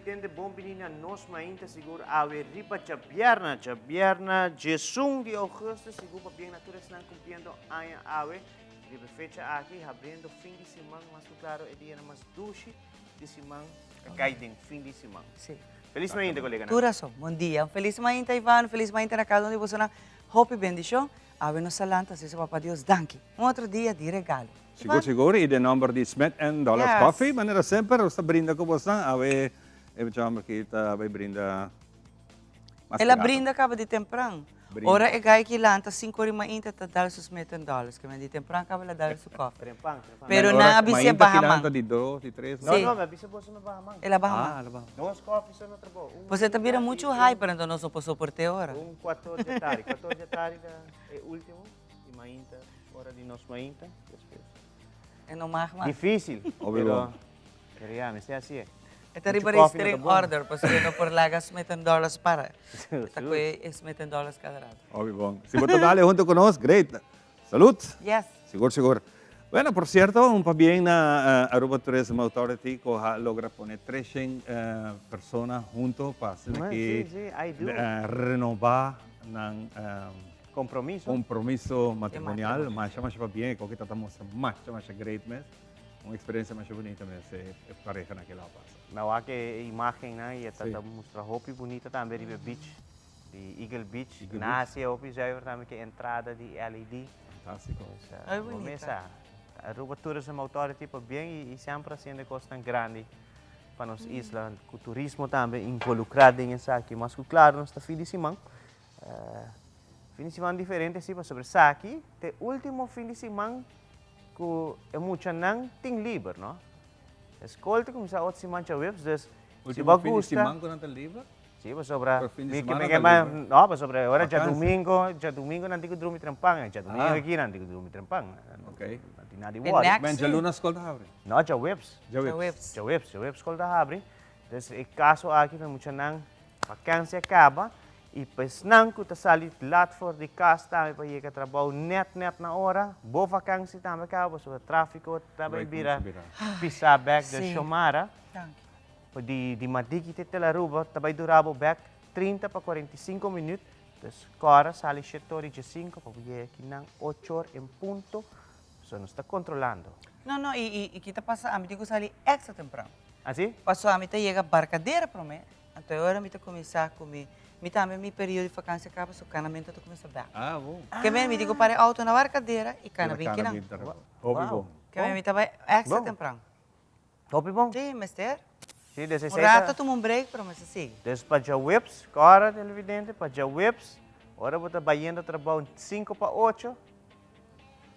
televidente, bom menina, nós ainda seguro a ver riba Chabierna, Jesung de agosto, seguro para bem natureza não cumprindo aia ave, riba fecha aqui, abrindo fim de semana, mas claro, é dia mais doce de semana, guiding fim de semana. Sim. Feliz manhã, colega. Turaso, bom dia. Feliz manhã, Ivan. Feliz manhã na casa onde você na Hope bendição. Ave nos salanta, se Papa Deus, danke. Outro dia de regalo. Siguro, e the number di Smith and Dollars Yes. Coffee, manera sempre, basta brinda ko bosa, ave, diciamo kita, ave brinda. Ela brinda acaba de temprano. Brinda. Ora é gai que lanta 5 horas mais ainda dar os Smith and Dollars, que de temprano acaba de dar o coffee. Trempang. Pero na abisya bahamang. di 2, di 3. Não, Sim. não, mas bisa você não vai amar. Ela bahamang. alam. Dois coffees no trabalho. Você tá vira muito hype para nós não posso suportar ora. 14 de tarde. 14 de tarde é o último. E mainta, hora de nós mainta. É no marma. Difícil. Obvio. Pero ya, me sei assim. É terrible Muito coffee string na tabon. order, porque não por laga Smith and Dollars para. Tá com Smith and Dollars cada lado. Obvio, bom. Si boto dale junto con nos, great. Salud. Yes. Seguro. Bueno, por cierto, un pa bien na Aruba Tourism Authority ko logra poner 300 personas juntos para Sim, I do. renovar ng Compromisso. compromiso matrimonial, mas pa bien, ko kita tamo sa mas great mes. Uma experiência mais bonita mesmo, é pareja naquela passa. Nou, aqui imagem, né? E Sim. tá mostra roupa bonita também de beach, de Eagle Beach. Eagle Na Ásia, roupa já também que entrada de LED. Fantástico. Ai, bonita. Começa a Aruba Tourism Authority para bem e sempre sendo coisa grande para nos islas, com o turismo também involucrado nisso aqui. Mas claro, nós está fim de semana. Fim de semana diferente, sim, sobre isso aqui. O último fim de semana que é muito não tem livre, não? Escolta como se a outra semana já vemos, dus se Último você fim de gosta, semana com o livro? sim, mas sobre Por fim de que semana me tá queima, livre. não, mas sobre agora já Vacância. domingo não tenho que dormir trampang, já domingo aqui não tenho que dormir trampang. Ok. Não tem nada de E worry. next- Men, já luna escolta abre. Não, já webs. Já The webs. whips. Já webs escolta abre. Dus o caso aqui é muito não, vacância acaba e depois não que está sali lá fora de casa também para ir a trabalho net na hora, boa vacância também acaba, sobre tráfico também vira pisar back de Sim. Xomara. Danke. De Madigi até La Ruba, também durava back 30 para 45 minutos. Então, agora, sali 7 horas e 5, para vir aqui na 8 horas em ponto. Só nos está controlando. Não, e kita passa a mim digo sali extra temprano. Assim? Passou a mim tá chega barcadeira para mim. Então agora me tá começar a comer. Me também meu período de vacância acaba, so canamento tá começa back. Ah, bom. Que bem, me digo para auto na barcadeira e cana bem que não. Hobby bom. Que bem, me tá vai extra Bom. temprano. Top bom? Sim, mister. Sim, desse Um rato toma um break para mas assim. Desde para já whips, agora, televidente, para já whips. Agora, você vai indo trabalho 5 para 8.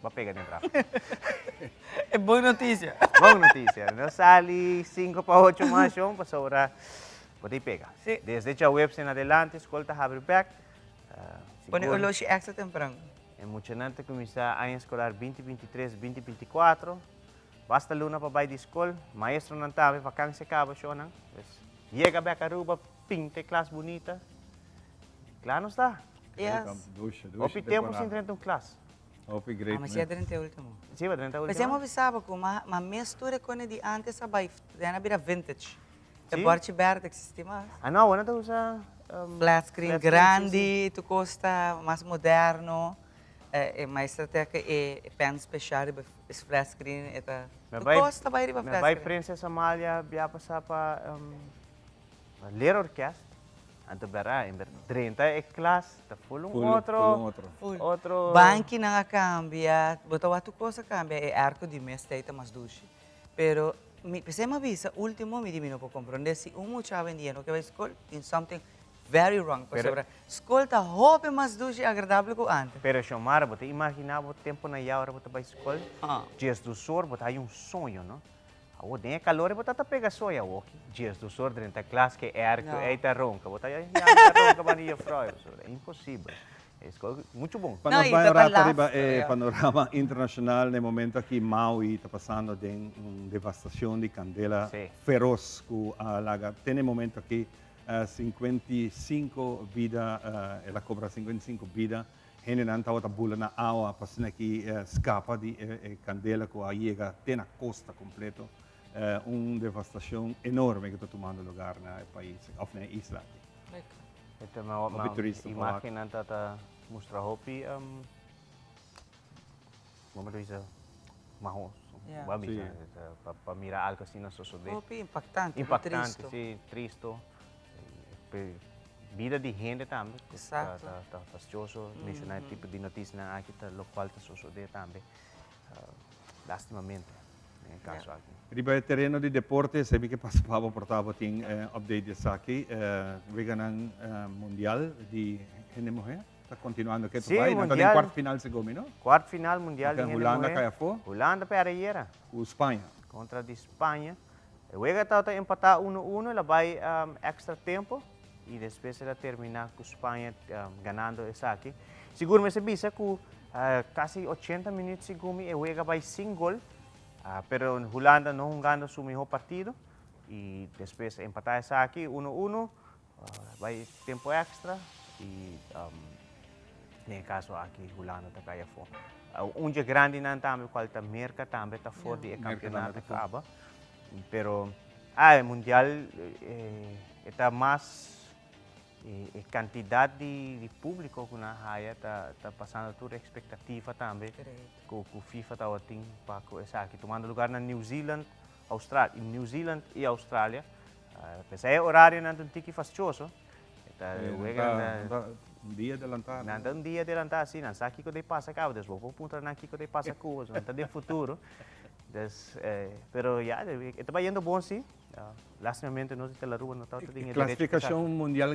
Vai pegar dentro. É boa notícia. Boa notícia. Não sali 5 para 8 mais um, para sobrar. Pode pegar. Sim. Desde já whips em adelante, escolta abre back. Põe o loche extra temprano. É emocionante começar a ano escolar 2023, 2024. Basta luna para vai de escola, maestro não está, vacância acaba, só não. Chega back a Aruba, pinta classe bonita. Claro não está. Yes. Duxa. Houve tempo sem dentro de classe. Hobby Ah, great. mas é durante o último. Sim, vai dentro da Mas última. eu pensava que uma mistura com a de antes a vai, era bira vintage. É Sim. porte verde que existe mais. Ah, não, não usa... Flat screen flat screen, grande, tu costa mais moderno. Mas até que é pen special, esse flat screen é tu costa vai riba Me flat vai screen. Princesa Amalia, via passar para ler orquestra. Anto berá, em 30 é classe, tá full outro. Outro... Banki não cambia, botar tu coisa cambia, é arco de mês teita mais duche. Pero pensei me avisa, último me diminui para compreender se mucha vendia no que vai escola, in something very wrong. Por Pero- sobre escola tá roupa mais duche agradável que antes. Pero Xiomara, você imaginava o tempo na hora você vai escola? Ah. Dias do sol, você tem sonho, não? O tem calor, você tá pega sonho, ok? Dias do sol, dentro da classe, que é arco, Não. é tá ronca. Você tá ronca, mas não é frio. É impossível. É escola muito bom. Não, Não, e vai tá rata lá, riba é. panorama internacional no momento aqui Maui está passando de uma devastação de candela Sim. feroz com a laga. Tem um momento aqui 55 vidas, ela cobra 55 vidas. Generando a bula na água, passando aqui escapa de candela com a chega tem a costa completo. uma devastação enorme que está tomando lugar no país, ou na isla. Ito Hopi turista po imagen na tata mustra hopi como dice mahos. Yeah. Babi Sí. pa mira algo assim na sociedade. Hopi, impactante, Impactante, tristo. sim, tristo. Vida de gente também. Exato. Tá fastidioso. Mencionar tipo de notícia na aqui tá local tá sociedade também. Lastimamente, em caso aqui. Riba terreno di deporte, sabi che passava portavo ting update di Saki, vegan mundial di Hene Mohe, sta continuando che tu Sì, vai, nata mondial. in quarto final secondo no? Quarto final mundial Kaya de Holanda Moe. kaya fo, Holanda para era o Spagna. contra de Espanha. Luego estava empatar 1-1, ela vai extra tempo e depois ela terminar com Espanha ganhando essa aqui. Seguro me se bisa que quase 80 minutos segundo e luego vai 5 gol. Pero Holanda não jogando seu melhor partido e depois empatar essa aqui 1-1, vai tempo extra e nesse caso aqui Holanda está caia fora. Um dia grande não também qual está merca também está fora de campeonato acaba. Pero mundial está mais quantidade de público que na raia está passando toda a expectativa também. Que o FIFA está otim para essa aqui tomando lugar na New Zealand, Austrália, New Zealand e Austrália. Apesar o horário não tem que fastidioso. Un dia adelantado. Nada um dia adelantar assim, não sabe que passa cá, depois vou ponto na que passa com não está de futuro. Pero ya, está indo bom sim. Lastimamente nós temos a rua não está tendo Classificação mundial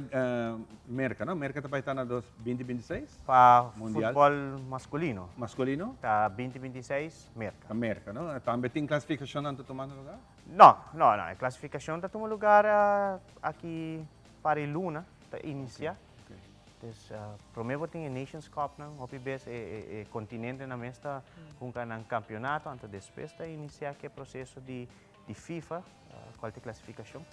Merca, não? Merca está para 2026? para Mundial. futebol masculino. Masculino? Está 2026 merca. A Merca, não? Também tem classificação não está tomando lugar? Não, a classificação está tomando lugar aqui para a Luna, está iniciar. Primeiro tem a Nations Cup, não? O PBS é continente na mesta com um campeonato, antes depois está iniciar que processo de FIFA, qual é a classificação.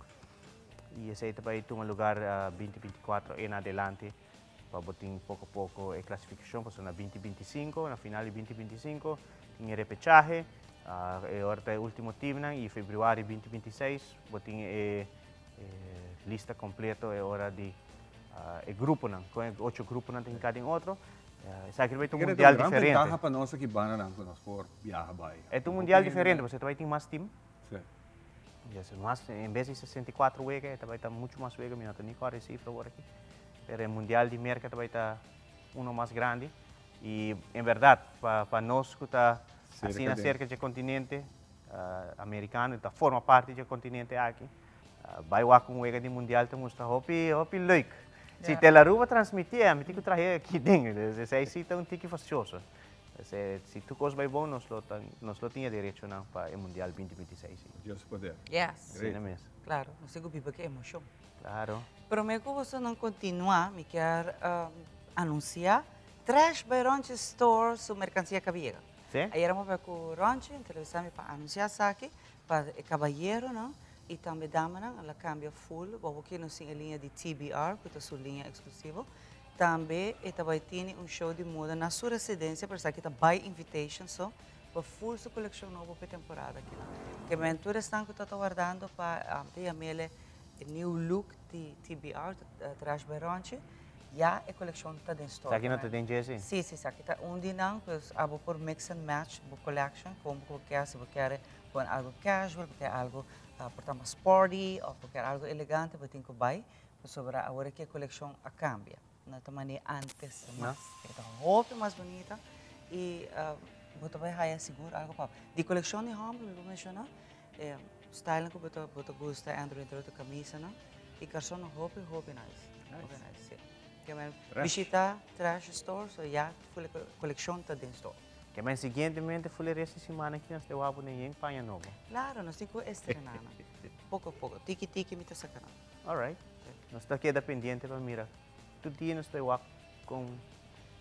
E esse aí também toma lugar 2024 em adelante, para botar pouco a pouco a classificação, para na 2025, na final de 2025, tem repechaje, agora é o último time, e em fevereiro de 2026, botar a lista completa, é hora de e grupo não, com 8 grupos não tem cada outro. Essa aqui vai ter um mundial diferente. Ventaja para nós aqui bana não para nós por viajar vai. É um mundial diferente, você vai ter mais time. Sim. Mas em vez de 64 wegas, vai estar muito mais wegas, não tem nem qual cifra agora aqui. Pero o mundial de mercado vai estar mais grande e em verdade para nós que está assim na cerca do continente americano, está forma parte do continente aqui. Vai lá com o wega de mundial te mostra hopi leuk. Se a rua transmitir, a gente trazer aqui dentro. Esse sim tem um tique fastidioso. Se tu coisa vai bom, nós não tinha direito não para o mundial 2026. Deus poder. Yes. Sim, mesmo. Claro, não sei o que emoção. Claro. Pero me você não continuar, me quer anunciar 3 Ranch Store su mercancía cabiega. Sim? Aí éramos para o Ranch, em televisão, para anunciar aqui, para o caballero, não? E também dama, não? Ela cambia full, vou aqui não tem a linha de TBR, que é a sua linha exclusiva. Também, ela vai ter show de moda na sua residência, para que está by invitation, só, para full sua coleção nova para a temporada aqui. Que a aventura está que está aguardando para ter a new look de TBR, Trash by Ranch, já a coleção está dentro. Está aqui não tem Jesse? Sim, sim, aqui está de não, pois abo por mix and match, por collection, como qualquer, se você quer algo casual, quer algo portar mais sporty, ou quer algo elegante, você tem que buy, sobre agora que a coleção cambia. Não é maneira antes, mas está roupa mais bonita e você vai ganhar seguro algo para. De coleção de home, eu vou mencionar, style que você gosta, Andrew entre outra camisa, não? E calção roupa nice, sim. Visita Trash Store, so já full coleção está dentro store. Que mais seguintemente foi essa semana que nós temos em Panha Nova. Claro, nós temos que estrenar. Pouco a pouco, tiki me está sacando. Alright. Nós estamos aqui dependente para mirar. Todo dia nós estamos com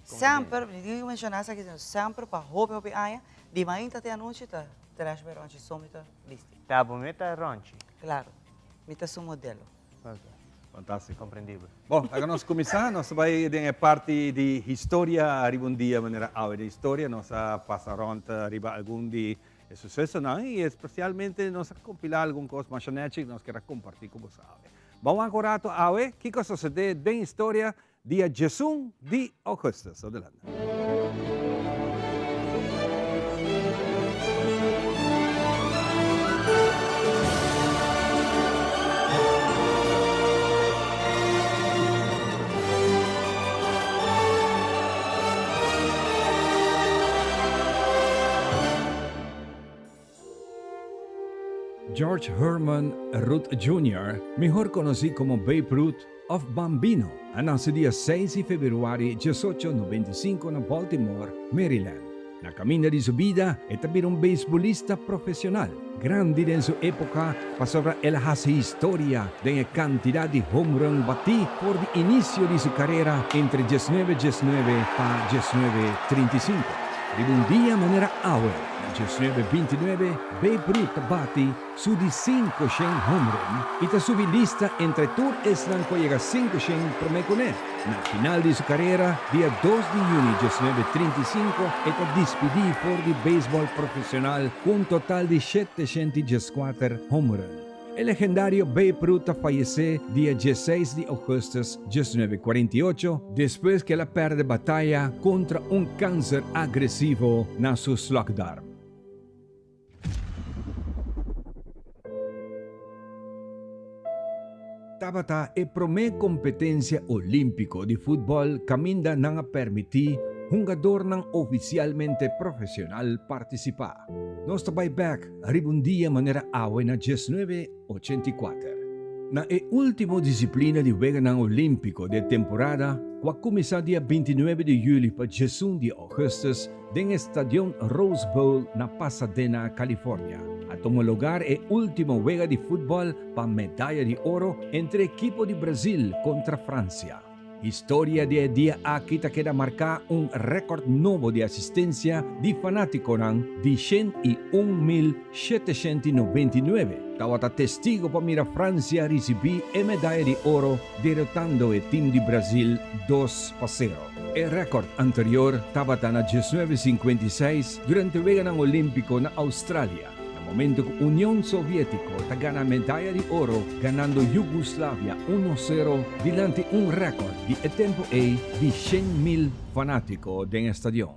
sempre, digo mencionar aqui, sempre para roupa aia, de manhã até a noite está Trash by Ranch, só me está listo. Tá bom, meta ranch. Claro, me está seu modelo. Ok. Fantástico. Compreendível. Bom, agora nós começar, nós vai ter parte de história, arriba um dia maneira de história, nós passaram arriba algum de el suceso na y especialmente nos compilar alguma coisa mais genética nós queremos compartir com você. Vamos agora a ver que coisa sucede da história de Jesus de Augustus. Adelante. George Herman Ruth Jr., mejor conocido como Babe Ruth of Bambino, nace día 6 de febrero de 1895 en Baltimore, Maryland. Na caminho de su vida, é também un beisbolista profesional. Grande en su época, pasó él hace historia de la cantidad de home run batí por el inicio de su carrera entre 19-19 a 19-35. De un día manera hour, 19-29, Babe Ruth bati su di 500 home run y ta subi lista entre todo Island que llega 500 promecone. Na final de su carrera, día 2 de junio 1935, eta despedì por di béisbol profesional con un total de 714 home run. El legendario Babe Ruth falleció día 16 de agosto de 1948 después que la perde batalla contra un cáncer agresivo en su slugdarm. Tabata e prome competencia olímpico de fútbol caminda nang permiti jugador nang oficialmente profesional participar. Nos tabay back ribundia manera awe na 1984. Na e ultimo disciplina di wega nang olímpico de temporada, qua comisa dia 29 de julho pa 1 de augustus den Estadio Rose Bowl na Pasadena, California. A tomar lugar el último juego de fútbol para medalla de oro entre equipo de Brasil contra Francia. Historia de día aquí te queda marcar un récord nuevo de asistencia de fanático de 101.799. Estaba testigo para mirar Francia recibir medalla de oro derrotando el team de Brasil 2-0. El récord anterior estaba en 1956 durante el Juego Olímpico en Australia. Momento que Unión Soviética gana medalla de oro ganando Yugoslavia 1-0 delante un récord de tiempo de 100.000 fanáticos del estadio.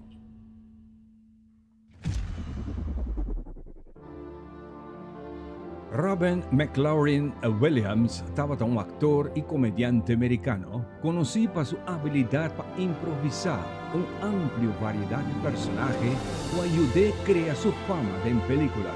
Robin McLaurin Williams estaba un actor y comediante americano conocido por su habilidad para improvisar una amplia variedad de personajes que ayudó a crear su fama en películas,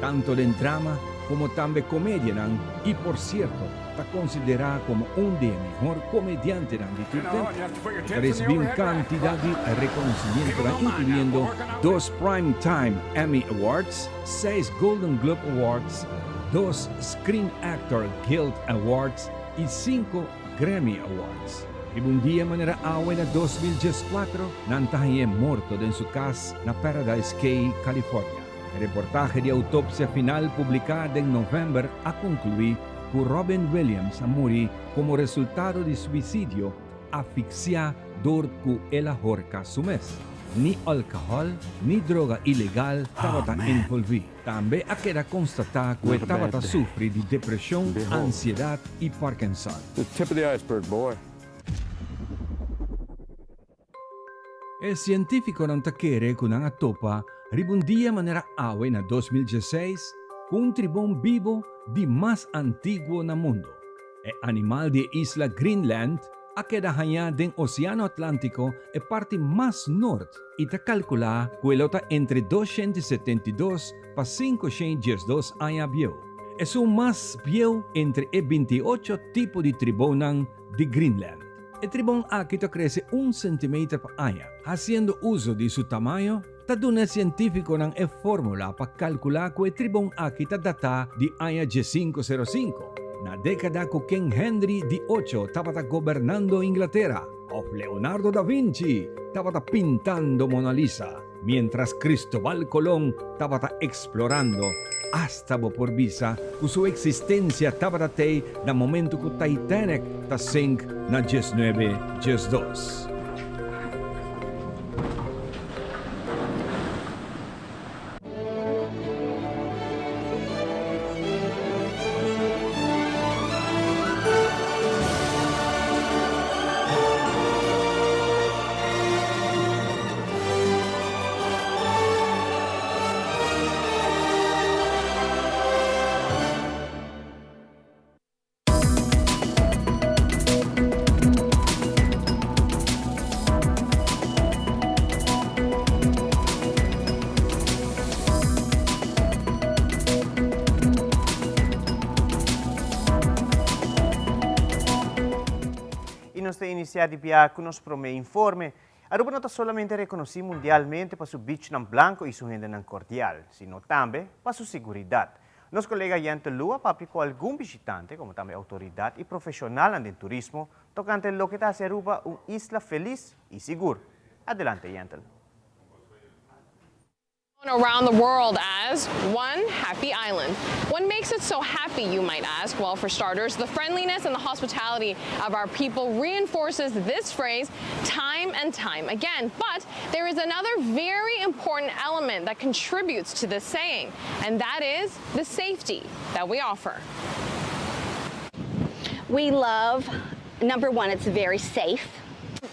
tanto en drama como también comedia, y por cierto, está considerado como un de los mejores comediantes de todo el tiempo. Recibió una cantidad de reconocimientos, incluyendo 2 Primetime Emmy Awards, 6 Golden Globe Awards, 2 Screen Actor Guild Awards y 5 Grammy Awards. Y un día manera en 2014, nantahi muerto en su casa en Paradise Cay, California. El reportaje de autopsia final publicado en noviembre ha concluido que Robin Williams murió como resultado de suicidio asfixia durante el ahorca su mes. Ni alcohol ni droga ilegal estaba envolvido. También ha quedado constatado que estaba sufre de depresión, ansiedad y Parkinson. The tip of the iceberg, boy. El científico non quiere que una topa ribundia manera awe en 2016 con un tribón vivo de más antiguo en el mundo. El animal de isla Greenland ha quedado allá del Océano Atlántico e parte más norte y te calcula que el entre 272 para 512 años viejo. Es un más viejo entre 28 tipos de tribón de Greenland. El tribón aquí crece 1 centímetro por año. Haciendo uso de su tamaño, el científico una fórmula para calcular que el tribón aquí data de año 505. Na década que King Henry VIII estaba gobernando Inglaterra, o Leonardo da Vinci estaba pintando Mona Lisa, mientras Cristóbal Colón estaba explorando hasta por visa que su existencia estaba en el momento que Titanic sank na 1912. iniciar de viajar con nos promete informe. Aruba no está solamente reconocido mundialmente por su beach nan blanco y su gente nan cordial, sino también por su seguridad. Nos colega Yante Lua papicó algún visitante, como también autoridad y profesional en el turismo, tocante lo que hace Aruba una isla feliz y segura. Adelante, Yantel. Around the world as one happy island. What makes it so happy, you might ask? Well, for starters, the friendliness and the hospitality of our people reinforces this phrase time and time again. But there is another very important element that contributes to this saying, and that is the safety that we offer. We love, number one, it's very safe.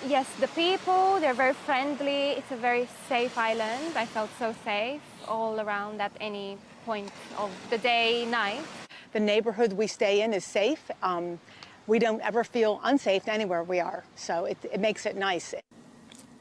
Yes, the people, they're very friendly. It's a very safe island. I felt so safe all around at any point of the day, night. The neighborhood we stay in is safe. We don't ever feel unsafe anywhere we are, so it makes it nice.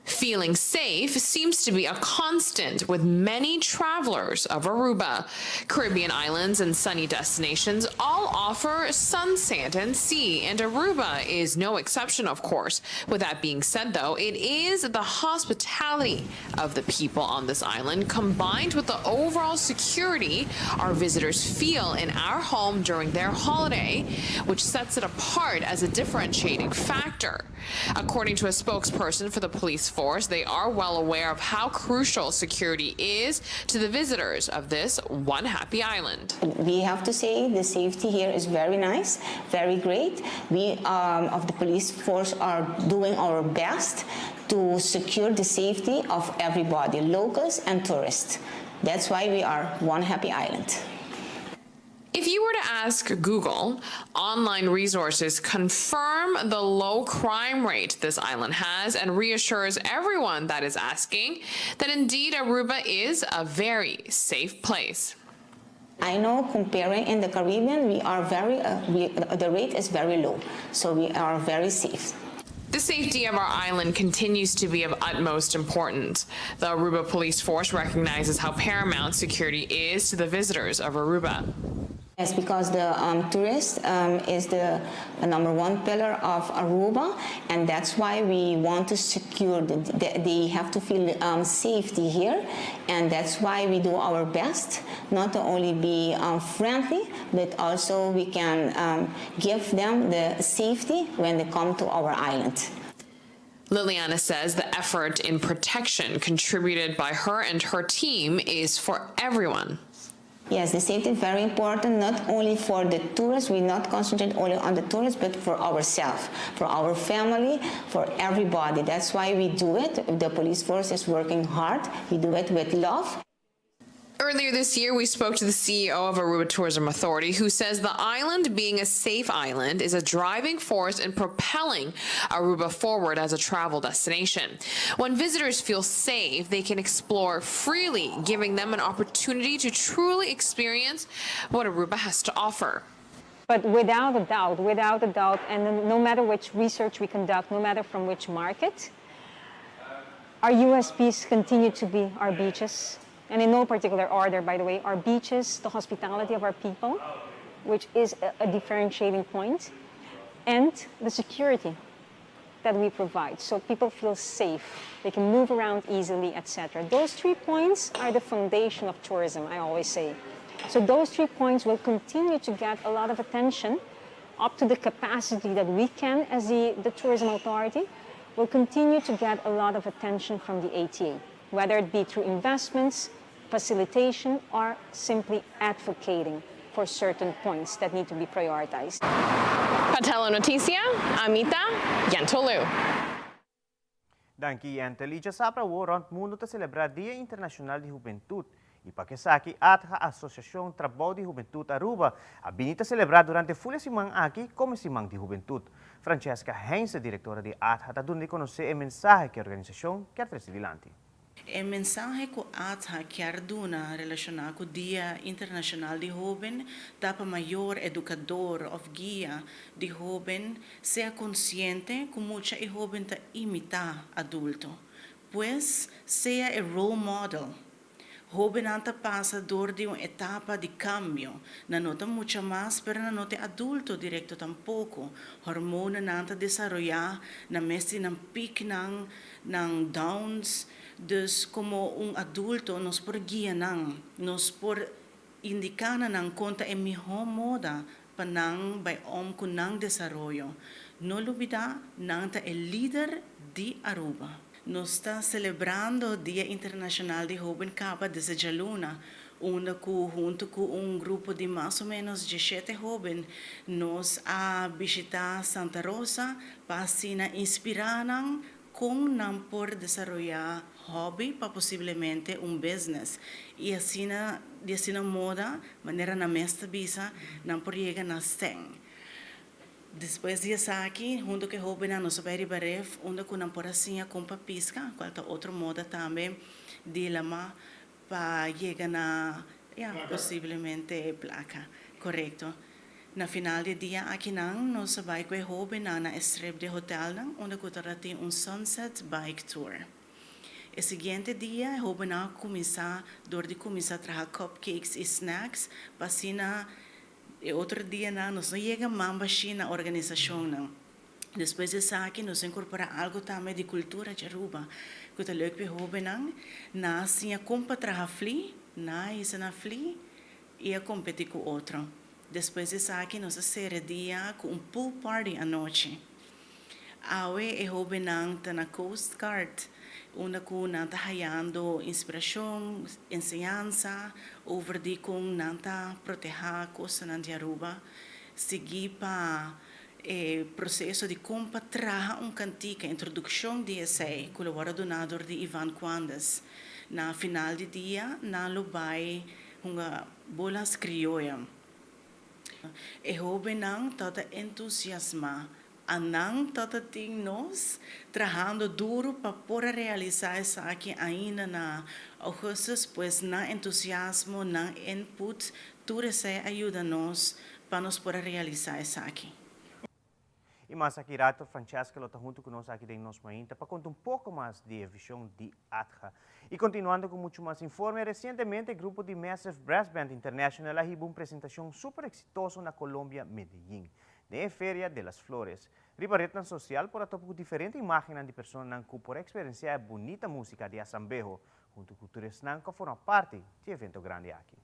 Feeling safe seems to be a constant with many travelers of Aruba. Caribbean islands and sunny destinations all offer sun, sand, and sea, and Aruba is no exception, of course. With that being said, though, it is the hospitality of the people on this island combined with the overall security our visitors feel in our home during their holiday, which sets it apart as a differentiating factor. According to a spokesperson for the police force, they are well aware of how crucial security is to the visitors of this one happy island. We have to say the safety here is very nice, very great. We of the police force are doing our best to secure the safety of everybody, locals and tourists. That's why we are one happy island. If you were to ask Google, online resources confirm the low crime rate this island has and reassures everyone that is asking that indeed Aruba is a very safe place. I know comparing in the Caribbean, we are the rate is very low, so we are very safe. The safety of our island continues to be of utmost importance. The Aruba Police Force recognizes how paramount security is to the visitors of Aruba. Yes, because the tourist is the number one pillar of Aruba, and that's why we want to secure they have to feel safety here, and that's why we do our best not to only be friendly, but also we can give them the safety when they come to our island. Liliana says the effort in protection contributed by her and her team is for everyone. Yes, the safety is very important, not only for the tourists. We not concentrate only on the tourists, but for ourselves, for our family, for everybody. That's why we do it. The police force is working hard. We do it with love. Earlier this year, we spoke to the CEO of Aruba Tourism Authority, who says the island being a safe island is a driving force in propelling Aruba forward as a travel destination. When visitors feel safe, they can explore freely, giving them an opportunity to truly experience what Aruba has to offer. But without a doubt, and no matter which research we conduct, no matter from which market, our USPs continue to be our beaches. And in no particular order, by the way, our beaches, the hospitality of our people, which is a differentiating point, and the security that we provide. So people feel safe, they can move around easily, etc. Those 3 points are the foundation of tourism, I always say. So those 3 points will continue to get a lot of attention up to the capacity that we can, as the tourism authority, will continue to get a lot of attention from the ATA, whether it be through investments, facilitation, or simply advocating for certain points that need to be prioritized. Patelo Noticia, Amita, Yantolu. Danke, Yantel. E já sabe o rond mundo te celebrar Dia Internacional de Juventude. E para que saque, a Associação Trabalho de Juventude Aruba a binita celebrar durante a Folha Simang aqui como Simang de Juventude. Francesca Heinze, diretora de ATHA, está dando a conhecer a mensagem que a organização quer trazer adiante. O mensaje que ATHA quer dar relacionado com o Dia Internacional de Jovem, para maior educador ou guia de jovem, seja consciente que muita jovem imita adulto, pois seja role model. Hobe nanta passa door di uma etapa de cambio. Na nota mucha mais, pero na nota adulto directo tampouco. Hormona nanta desarrollar, na mestre ng peak ng downs. Dus como adulto, nos por guia nos por indicar ng conta e mejor moda panang by kunang desarrollo. No olvidar, nanta é líder de Aruba. Nós está celebrando o Dia Internacional de Jovem Capa de Sejaluna, onde junto com grupo de mais ou menos 17 jovens, nós a visitar Santa Rosa para assim inspirar com não por desenvolver hobby para possivelmente business. E assim na moda, maneira na mestra bisa, não por chegar na STEM. Depois disso aqui, junto com o jovem, nós vamos ver onde não por assim com papisca, qualquer outra moda também, de lama para chegar na, possivelmente placa, correto. Na final do dia aqui nós vamos com o jovem na estrela de hotel, onde tem sunset bike tour. O seguinte dia, o jovem começa a trazer cupcakes e snacks, para assim e outro dia nós não chegamos a na organização. Depois disso aqui, nós incorporamos algo também de cultura de Aruba. Que é leuk para o jovem, na sinha compa traha fli, na isa na fli, e a competir com outro. Depois disso aqui, nós será dia com pool party à noite. Awe e jovem está na Coast Guard, onde está hayando inspiração, ensinança, over de como está proteger coisa na Aruba, seguir para processo de como trazer cantica, introdução de essay, com o donador de Ivan Quandas. Na final do dia, na vai uma bolas criolla. E jovem está entusiasmado. Anang tatating nós trabajando duro para poder realizar isso aqui ainda na Augustus, pois na entusiasmo, na input, tudo isso ajuda nós para nós poder realizar isso aqui. E mais aqui, Rato Francesca, está junto conosco aqui em nosso mainta para contar pouco mais de visão de ATHA. E continuando com muito mais informe, recentemente o grupo de Massive Brass Band International recebeu uma apresentação super exitosa na Colômbia, Medellín, de Feria de las Flores. Ribarretan social por atopo diferente imagen de personas que por experienciar bonita música de Asambejo, junto com culturas que formam parte do evento grande aqui.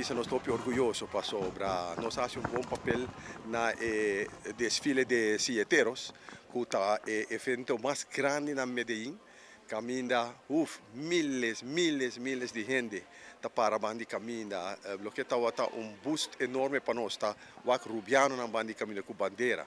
Nós estamos orgulhosos para sobra. Nós fazemos bom papel na desfile de silleteros, que é o evento mais grande na Medellín. Caminha miles de gente para bandi caminha. O que está boost enorme para nós, está o rubiano na bandi caminha com bandeira.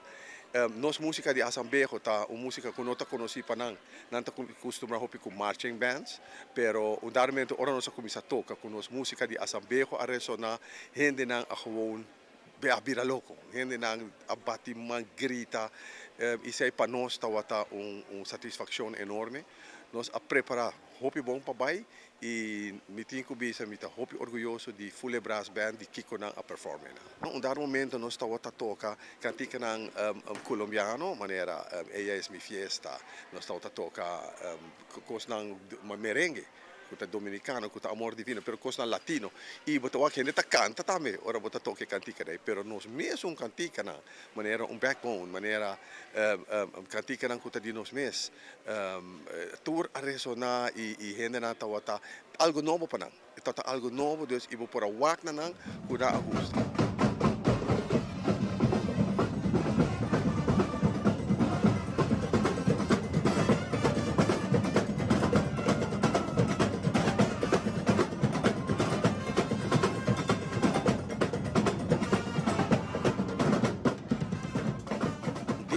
Nossa música de Asambejo tá uma música que nós conhecemos para não tá acostumado com marching bands, pero undarmente ora nós começa a tocar com nossa música de Asambejo a ressonar, gente não a gewoon beabira louco, gente não a bate man grita, isso aí para nós tá uma satisfação enorme. Nós a preparar hopi bom para bai e me tinha bisa me tá hopi orgulhoso de Full Brass Band de Kiko na a performer. Um dado momento nós tá toca cantica ng colombiano maneira ella es mi fiesta. Nós tá toca cos ng merengue, kuta dominicano, kuta amor divino, pero cos ng latino. E bota wa kene ta canta também, ora bota toque cantica dai, pero nós mesmo cantica na maneira backbone, maneira cantica ng kuta di nós mes. Tour a ressonar e gente na tawata algo novo para nang. Ito algo novo, dus ibo para wak na nang kuda a gusto.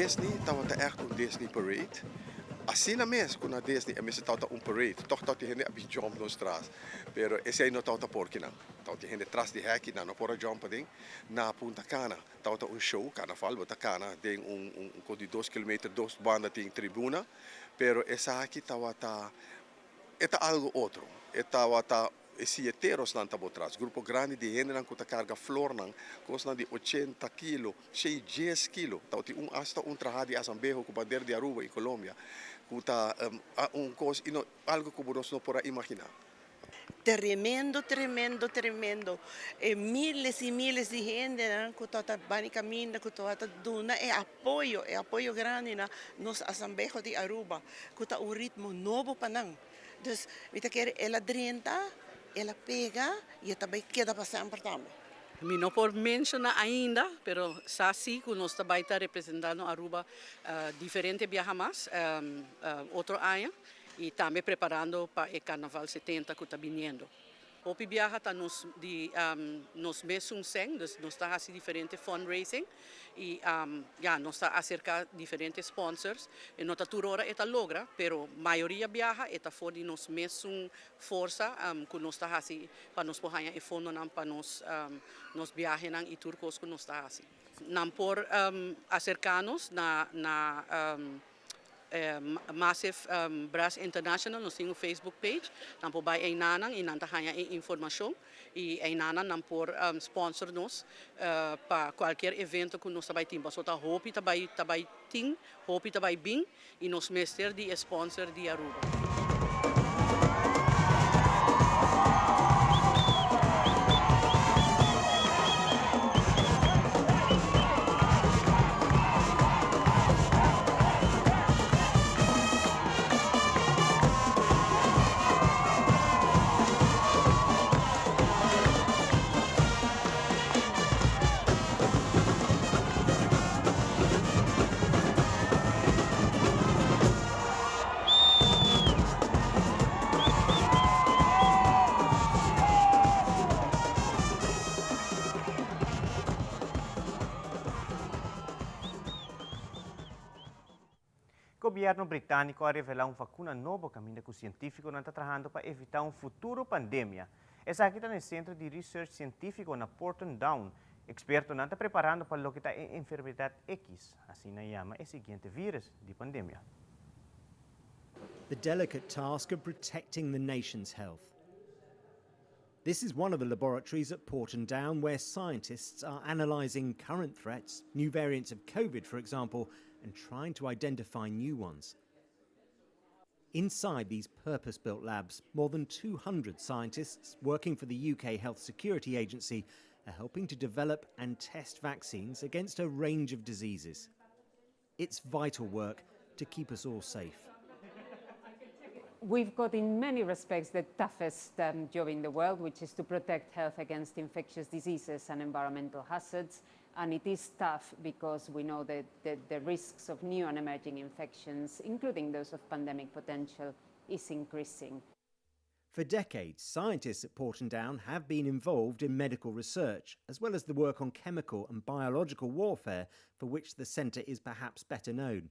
Disney, tawata echt een Disney parade. Assim na mes, kuna Disney, a mes tawata parade. Toch tawta hende abi jump no straat. Pero esse aí no tawta porki na. Tawta hende tras di heki na no pora jump ding. Na Punta Cana, tawta show, carnaval, Punta Cana, ding di 2 kilometer, 2 banda ting tribuna. Pero essa aqui tawata, eta algo outro. Eta wata esse heteros nan tabo tras. Grupo grande de hende nan kuta carga flor nan, costa de 80 kilo, 10 kilo. Tawti hasta trahadi asambejo ku bandeira de Aruba e Colômbia. Kuta cos algo que vos no podrá imaginar. Tremendo, tremendo, tremendo. E miles e miles de gente, né, que está bem caminhando, que está dando apoio grande na nos assembleia de Aruba, que está ritmo novo para nós. Dus, weet je, ela drenta, ela pega e também queda para sempre também. Mi não por mencionar ainda, pero sim que nós também está representando Aruba diferente viaja mais outro ano e também preparando para o Carnaval 70 que está vindo. Hopi viaja está nos mesmos sem, nós está fazendo diferente fundraising e nós está acerca diferentes sponsors e nós está hora eta logra, pero maioria viaja eta for de nos mesmos força que nós está fazendo para nos pohanha e fundo não para nos viaje não e turcos que nós está fazendo. Não por acercanos na Massive Brass International, nós temos um Facebook page, nós podemos ir nanang e nanta hanya informação e nanang nós por sponsor nos para qualquer evento que nós vai ter. Só tá hopi tabai ting, hopi tabai bing e nos mestre de sponsor de Aruba. O governo britânico ha rivelato una vacuna nuova cammino che scientifico sta lavorando per evitare un futuro pandemia. Essa aqui está no Centro de Research Científico na Porton Down. Experto está preparando para lo que está en enfermedad X, así se llama el siguiente virus de pandemia. The delicate task of protecting the nation's health. This is one of the laboratories at Porton Down where scientists are analysing current threats, new variants of COVID, for example, and trying to identify new ones. Inside these purpose-built labs, more than 200 scientists working for the UK Health Security Agency are helping to develop and test vaccines against a range of diseases. It's vital work to keep us all safe. We've got, in many respects, the toughest job in the world, which is to protect health against infectious diseases and environmental hazards. And it is tough because we know that the risks of new and emerging infections, including those of pandemic potential, is increasing. For decades, scientists at Porton Down have been involved in medical research, as well as the work on chemical and biological warfare, for which the centre is perhaps better known.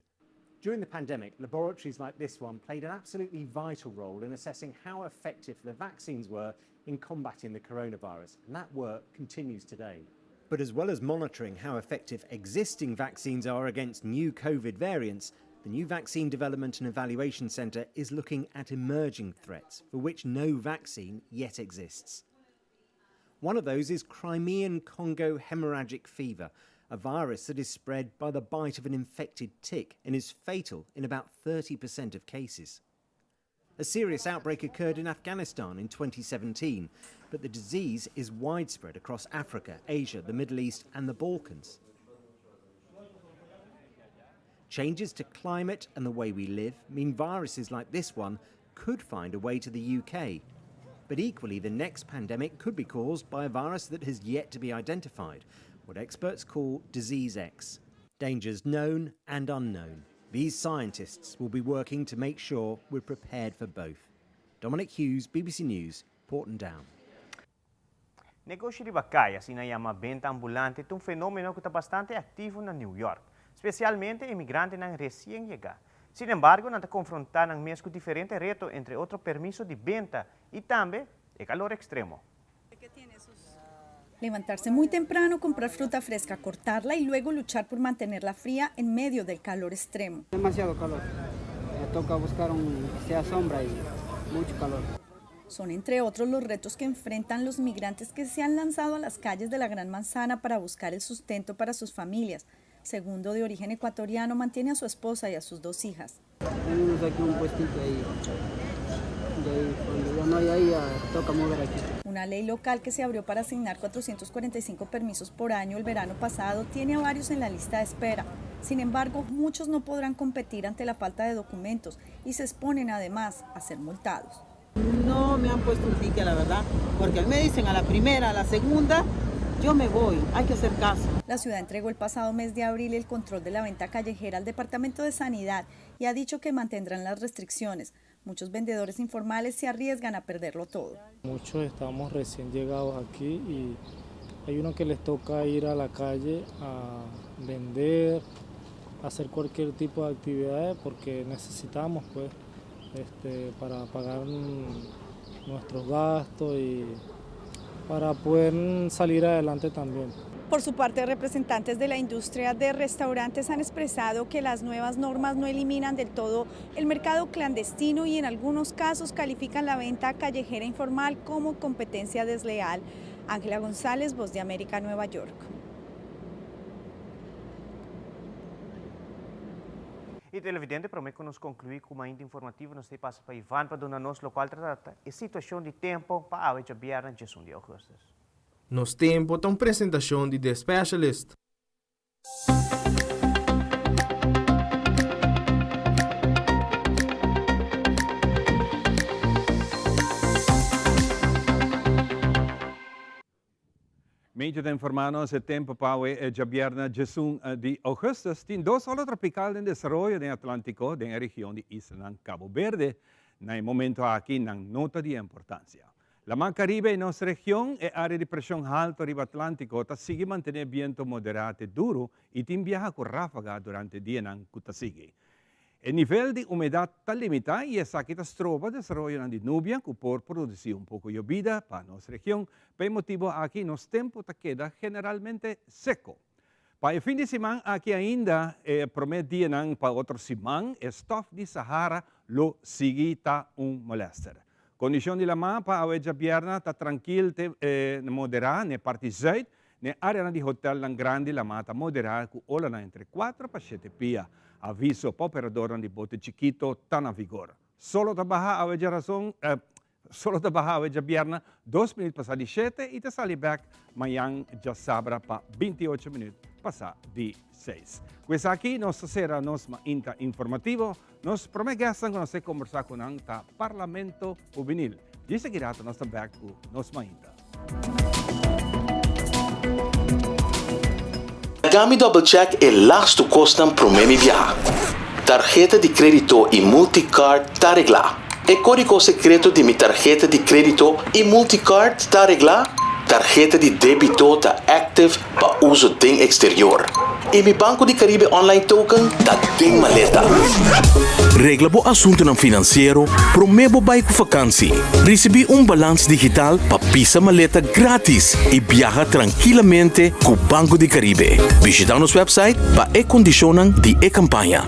During the pandemic, laboratories like this one played an absolutely vital role in assessing how effective the vaccines were in combating the coronavirus, and that work continues today. But as well as monitoring how effective existing vaccines are against new COVID variants, the new Vaccine Development and Evaluation Centre is looking at emerging threats for which no vaccine yet exists. One of those is Crimean Congo hemorrhagic fever, a virus that is spread by the bite of an infected tick and is fatal in about 30% of cases. A serious outbreak occurred in Afghanistan in 2017, but the disease is widespread across Africa, Asia, the Middle East and the Balkans. Changes to climate and the way we live mean viruses like this one could find a way to the UK. But equally, the next pandemic could be caused by a virus that has yet to be identified, what experts call Disease X. Dangers known and unknown. These scientists will be working to make sure we're prepared for both. Dominic Hughes, BBC News, Porton Down. Negócio de bacaia, assim na llama venta ambulante, é um fenômeno que está bastante ativo na New York. especialmente imigrantes recién llegados. Sin embargo, nos confrontan con diferentes retos, entre otros permisos de venta y también el calor extremo. Levantarse muy temprano, comprar fruta fresca, cortarla y luego luchar por mantenerla fría en medio del calor extremo. Demasiado calor. Me toca buscar que sea sombra y mucho calor. Son entre otros los retos que enfrentan los migrantes que se han lanzado a las calles de la Gran Manzana para buscar el sustento para sus familias. Segundo, de origen ecuatoriano, mantiene a su esposa y a sus 2 hijas. Tenemos aquí un puestito ahí. Cuando ya no hay ahí, toca mover aquí. Una ley local que se abrió para asignar 445 permisos por año el verano pasado tiene a varios en la lista de espera. Sin embargo, muchos no podrán competir ante la falta de documentos y se exponen además a ser multados. No me han puesto un ticket, la verdad, porque me dicen a la primera, a la segunda, yo me voy, hay que hacer caso. La ciudad entregó el pasado mes de abril el control de la venta callejera al Departamento de Sanidad y ha dicho que mantendrán las restricciones. Muchos vendedores informales se arriesgan a perderlo todo. Muchos estamos recién llegados aquí y hay uno que les toca ir a la calle a vender, a hacer cualquier tipo de actividades porque necesitamos pues para pagar nuestros gastos y para poder salir adelante también. Por su parte, representantes de la industria de restaurantes han expresado que las nuevas normas no eliminan del todo el mercado clandestino y en algunos casos califican la venta callejera informal como competencia desleal. Ángela González, Voz de América, Nueva York. E televidente, prometo que nos concluir com uma índia informativa, nós temos para Ivan para donar-nos local trata a situação de tempo para a Jabiara de Jason de Augustus. Nos tempo tem apresentação de The Specialist. Meio de informar-nos o tempo para a Jabiara de Augustus, tem 2 olas tropicais em desenvolvimento no Atlântico, na região de Isla Cabo Verde, no momento aqui na nota de importância. La Mar Caribe en nuestra región es área de presión alta arriba Atlántico, sigue mantener viento moderado duro y tiene viaja con ráfaga durante el día que sigue. El nivel de humedad está limitado y es aquí que se trova desarrollo de nubia que puede producir un poco de lluvia para nuestra región, por motivo aquí nos tiempo queda generalmente seco. Para el fin de semana aquí ainda promete para otro semana, el stuff de Sahara lo sigue un molester. Condição de la mar para a Jabiara está tranquila, moderada, na parte zuid, na área de hotel grande, la mar está moderada, com ola entre 4 para 7 pia. Aviso para operador de bote chiquito está na vigor. Solo trabalhar a Jabiara 2 minutos passar de 7 e te sale back amanhã já sabra para 28 minutos passar de 6. Pues aqui nós será nosso inta informativo. Nós prometemos que nós conversar com o Parlamento Juvenil. De seguida nós estamos back com nosso inta. Gami Double Check é lasto costam pro memi viajar. Tarjeta de crédito e multicard está arreglada. O código secreto de minha tarjeta de crédito e multicard está arreglada. Tarjeta de débito está active para uso em exterior. E meu Banco de Caribe Online Token está em maleta. Regla bo assunto ng financeiro, promebo bay ko vakansie. Recebi balance digital para pisa maleta gratis e viaja tranquilamente com Banco de Caribe. Visita nosso website para condicionar de campanha.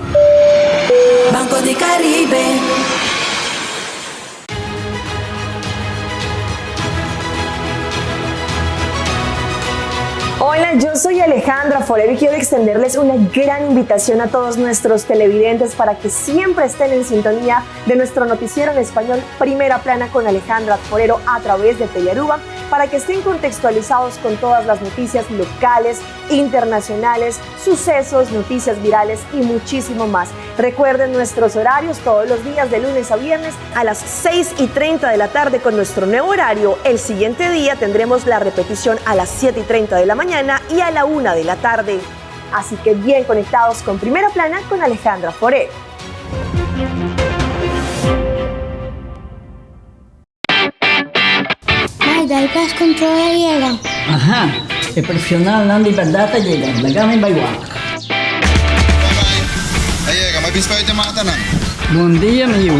Banco de Caribe. Hola, yo soy Alejandra Forero y quiero extenderles una gran invitación a todos nuestros televidentes para que siempre estén en sintonía de nuestro noticiero en español Primera Plana con Alejandra Forero a través de Telearuba, para que estén contextualizados con todas las noticias locales, internacionales, sucesos, noticias virales y muchísimo más. Recuerden nuestros horarios todos los días de lunes a viernes a las 6:30 de la tarde con nuestro nuevo horario. El siguiente día tendremos la repetición a las 7:30 de la mañana y a la 1 de la tarde. Así que bien conectados con Primera Plana con Alejandra Forero. Dal pest control llega. Ajá, el profesional Nandi Verdata llega. La gama en Baiwak. biscoito e mata não. Bom dia, meu.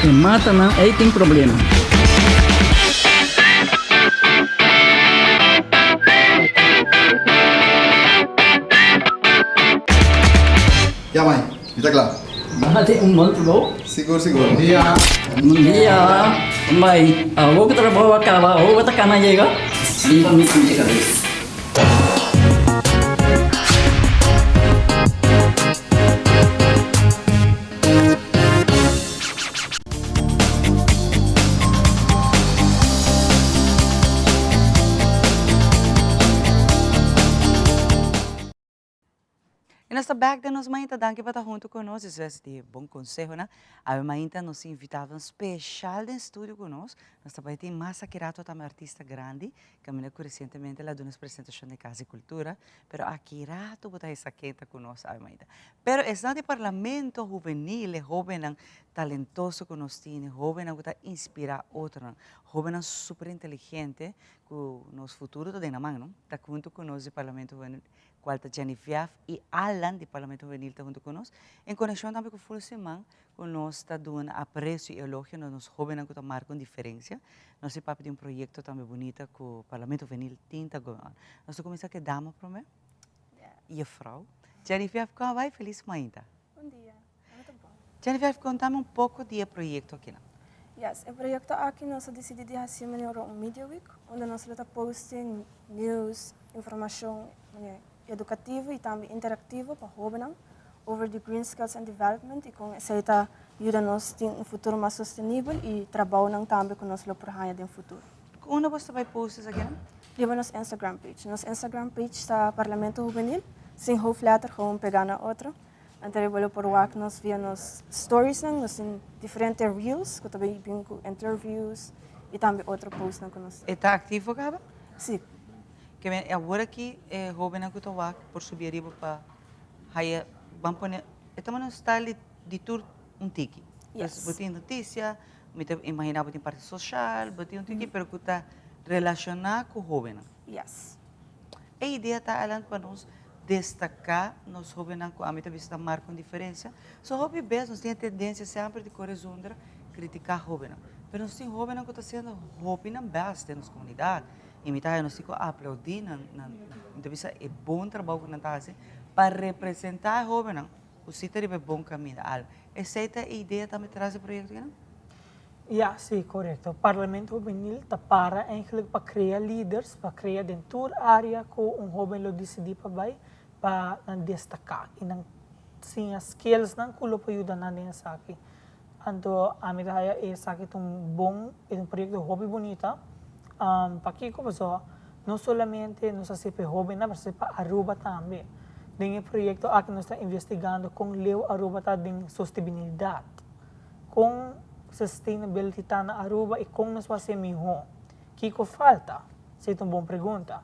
E mata não, aí tem problema. Ya, mãe, está claro. Mate muito bom. Seguro, seguro. Bom dia. Bom dia. Mãe, vou que trabalho acaba, vou que cana chega. Sim, para mim chega. E nós back de nós mainta danke para estar junto conosco, isso é de bom conselho, né? A mainta nos invitava um especial de estúdio conosco. Nós também tem massa Kirato, também artista grande, que me recentemente lá deu uma apresentação de Casa e Cultura, pero a Kirato botar essa quenta conosco, a mainta. Pero é de parlamento juvenil, jovem talentoso que nós temos, jovem que inspirar outros, jovem super inteligente, que nos futuro está na mão, não? Está junto conosco no parlamento juvenil. Qual está Jennifer e Alan, do Parlamento Juvenil, está junto conosco. Em conexão também com o Full Semana, nós está dando apreço e elogio nos jovens que marcam diferença. Nós temos parte de projeto também bonito que o Parlamento Juvenil tem. Nós começamos a dar para mim. E a Frau. Jennifer, como vai? Feliz manhã. Bom dia. Muito bom. Jennifer, conta-me pouco do projeto aqui. Yes, o projeto aqui nós decidimos fazer um Media Week, onde nós estamos postando news, informação educativo e também interativo para jovens over the green skills and development e com essa ajuda nós ter futuro mais sustentável e trabalho também com nós para o futuro. Onde você vai postar aqui? Liba nosso Instagram page. Nosso Instagram page está Parlamento Juvenil, sem hoofdletter gewoon pegar na outra. Então eu por lá que nós via nos stories nós tem diferentes reels, que também vem com interviews e também outro post que nós. Está ativo agora? Sim. Que agora aqui é jovem que estou por subir riba para aí vamos pôr estamos no style de tour tiki. Yes. Botem notícia, imagina botem parte social, botem tiki, pero que está relacionado com o jovem. Yes. A ideia está além para nós destacar nos jovens que a meta vista marca diferença. Só hobby best nós tem a tendência sempre de correr junto criticar jovem. Mas nós temos jovens que está sendo jovem best nas comunidades. E me nós ficamos aplaudir então é bom trabalho que nós fazemos para representar jovens. O sítio é bom caminho. Essa é a ideia também traz o projeto, não? Ja, sim, correto. O Parlamento Juvenil está para eigenlijk para criar líderes, para criar dentro da área que jovem lo decidir para destacar e não sim as skills não que lo ajuda na nessa aqui. Então a minha ideia é essa aqui bom, é projeto hobby bonita. Para que começou, não somente nos assiste jovem, mas para Aruba também. Tem projeto aqui nós estamos investigando com Leo Aruba tem sustentabilidade, com sustainability na Aruba e com nós fazer melhor. Kiko falta? Essa é uma boa pergunta.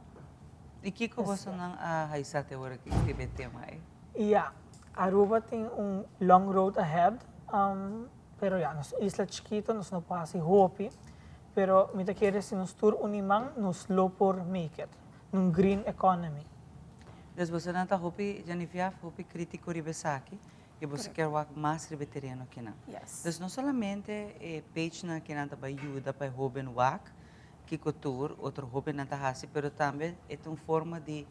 E Kiko você não até agora que escrever tema aí? Yeah, Aruba tem long road ahead, pero nos isla chiquito nós não passa hope. Pero me quer se nos tur unimang nos lo por make it num green economy. Então você não está hopi Jennifer hopi crítico ribesaki e você quer work mais veterano aqui não. Yes. Então não somente page na que não tá ajuda para jovem work que cultura outro jovem não tá hasi, pero também é uma forma de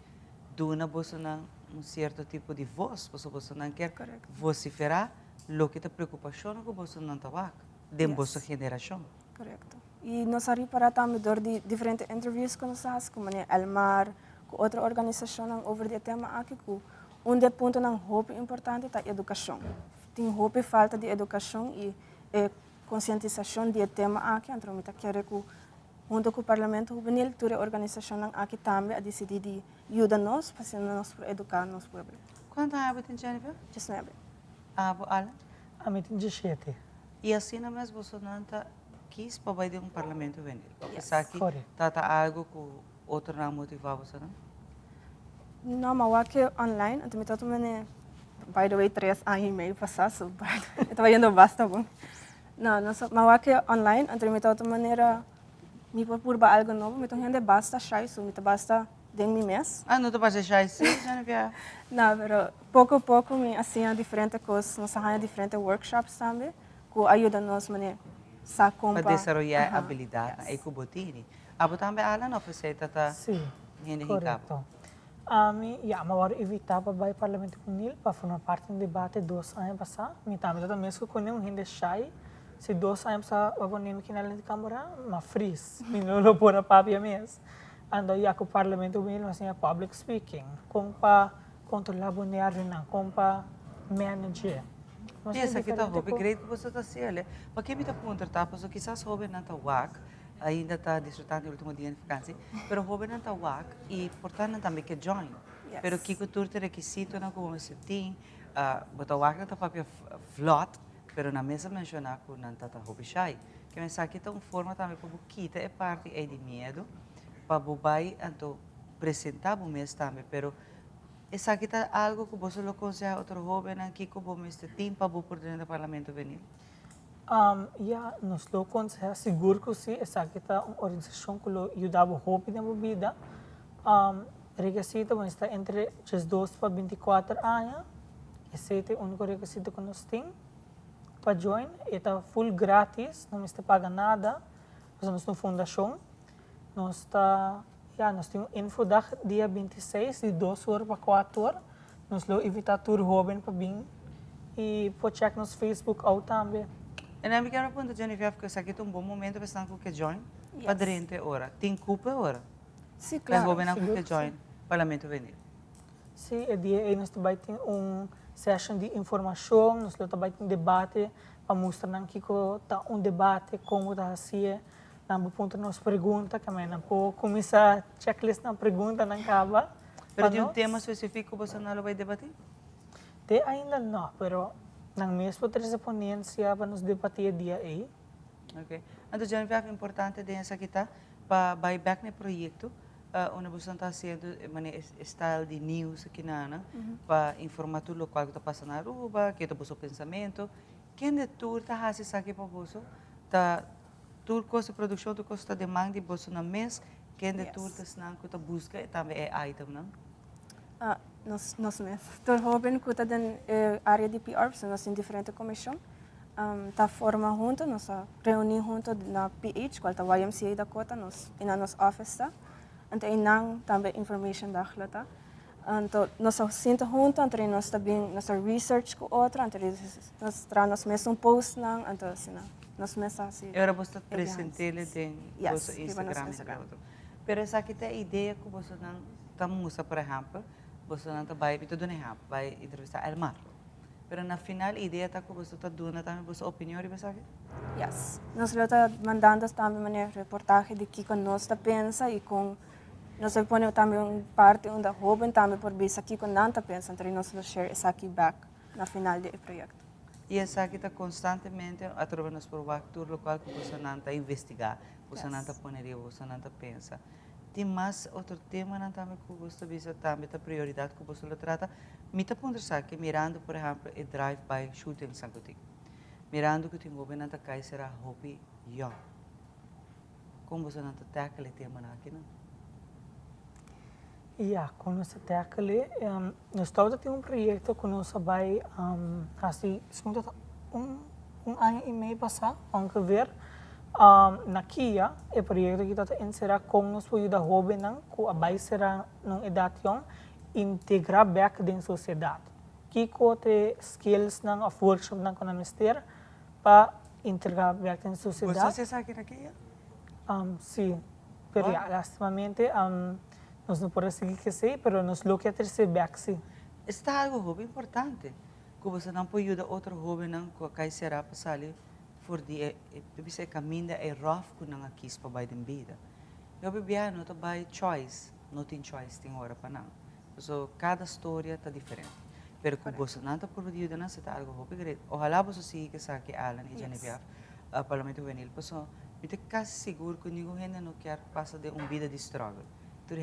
dona você não certo tipo de voz, você não quer vociferar lo que te preocupação que você não tá work de vossa geração. Correto. E nós ali para também door de diferentes interviews que nós fazemos, como Elmar, com outra organização over o tema aqui, que ponto não hope importante é a educação. Tem hope falta de educação e conscientização do tema aqui, então eu quero que junto com o Parlamento Juvenil, toda a organização aqui também a decidir de ajudar nós, para nós educar nos pueblos. Quanto anos tem Jennifer? 19. Alan? A mim tem 17. E assim na mesma você não está quis para vai de Parlamento Juvenil. Yes. Aqui tá algo que outro não motivava você, não? Não, mas aqui online, então me tô tomando, by the way, 3 anos e meio passados, eu estava indo basta bom. Não, mas aqui online, então me tô tomando me por algo novo, me tô indo basta shy, so me basta de mi mes. Ah, não te passa já isso, Genevieve? Não, pero pouco a pouco me assim diferentes coisas, nós temos diferentes workshops também, que ajudam-nos a comprar. Para desenvolver habilidade, é que o botini. Abo também ela não faz tata. Sim, Hindi correto. Mawar evitar para o Parlamento Kunil para formar parte do debate 2 anos passar. Mi também também mesmo com um hindi shy. Se 2 anos passar, eu vou nem que na câmara, mas freeze. Mi não pôr a papia mesmo. Ando ia com o Parlamento Kunil, mas é public speaking. Como para controlar o neário não, como para manager. Essa aqui está hobby, creio que você está assim, porque me está perguntando, porque quizás hobby não está wak, ainda está desfrutando do último dia de vacancy, pero hobby não está wak e portanto também que join. Pero que cultura tem requisito não como se tem, botar wak não está papel flot, pero na mesa mencionar que não está hobby shy. Que me sabe que está uma forma também para buquita é parte é de medo, para bubai então apresentar o mês também, pero essa aqui está algo que você lo aconselha a outro jovem aqui que você este tempo para o presidente do parlamento venir. Nos lo aconselha seguro que sim, essa aqui está uma organização que lo ajudava jovem na vida. Requisito está entre 12 para 24 anos. Esse é o único requisito que nós temos para join. Está full grátis, não está paga nada. Nós temos fundação. Nós temos info dia 26, de 2 horas para 4 horas. Nós vamos evitar tour jovem para vir. E pode checar no Facebook ou também. E eu quero perguntar, Genevieve, que esse aqui é um bom momento para estar com o join. Para 30 horas. Tem culpa agora? Sim, claro. Para jovem com o join, parlamento venir. Sim, e dia aí nós também temos session de informação, nós também temos debate para mostrar que está debate, como está assim. Nang punto nos pergunta kami na po kumisa checklist ng pergunta ng kaba. Pero tem tema específico você não vai debater? Ainda não, pero nang mesmo tres ponência para nos debater dia aí. Ok. Então, Genevieve, é importante dessa aqui tá para buyback no projeto, onde você está fazendo style de news aqui na para informar tudo local que está passando na Aruba, que é o seu pensamento. Quem de tudo está fazendo isso aqui para você? Tudo custa produção, tudo custa demanda de bolso na mês, quem de tudo está que busca também é item, não? Nós mesmos. Todo jovem que está na área de PR, nós temos diferentes comissões, tá forma junto, nós reunimos junto na PH, qual tá YMCA da Cota, nós na nossa office tá, então inang também information da tá. Então nós senta junto, então nós também nossa research com outra, então nós mesmos post não, então assim nós mensagens. Agora você apresenta ele tem você Instagram e outro. Pero essa aqui tem a ideia que você não estamos por exemplo, você não está vai tudo nem rap, vai entrevistar Elmar. Pero na final a ideia está que você está dando também você opinião e você aqui? Yes. Nós está mandando também uma reportagem de que nós está pensa e com nós põe também parte onde jovem também por ver aqui com não está pensa, então nós vamos share essa aqui back na final do projeto. E essa aqui está constantemente através dos provados local que você não está investigar, você não está poneria, você não está pensa. Tem mais outro tema não também que você visa também a prioridade que você trata. Me está pondo que mirando por exemplo o drive-by shooting sanguti. Mirando que tem governo não cai será hobby young. Como você não está tackle tema aqui não? Quando você tackle, nós temos projeto que nós vai assim, ano e meio passar, vamos ver, na Kia, o projeto que está inserir como nós podemos ajudar jovens que abai será numa idade young, integrar back dentro da sociedade. Que tem skills ng workshop ng ministério para integrar back dentro da sociedade. Você sabe na Kia? Sim, pero lastimamente nós não podemos seguir que sei, pero nós lo que terceiro back sim. Está algo jovem importante, que você não pode ajudar outro jovem não que cai será para sair for die você caminha é rough que não aqui para vai de vida. Eu bebia não tá by choice, não tem choice tem hora para não. So cada história está diferente. Pero que você não está por ajudar não está algo jovem great. Ojalá você siga que saque Alan e Genevieve parlamento juvenil, so eu te quase seguro que ninguém não quer passar de vida de struggle. Tu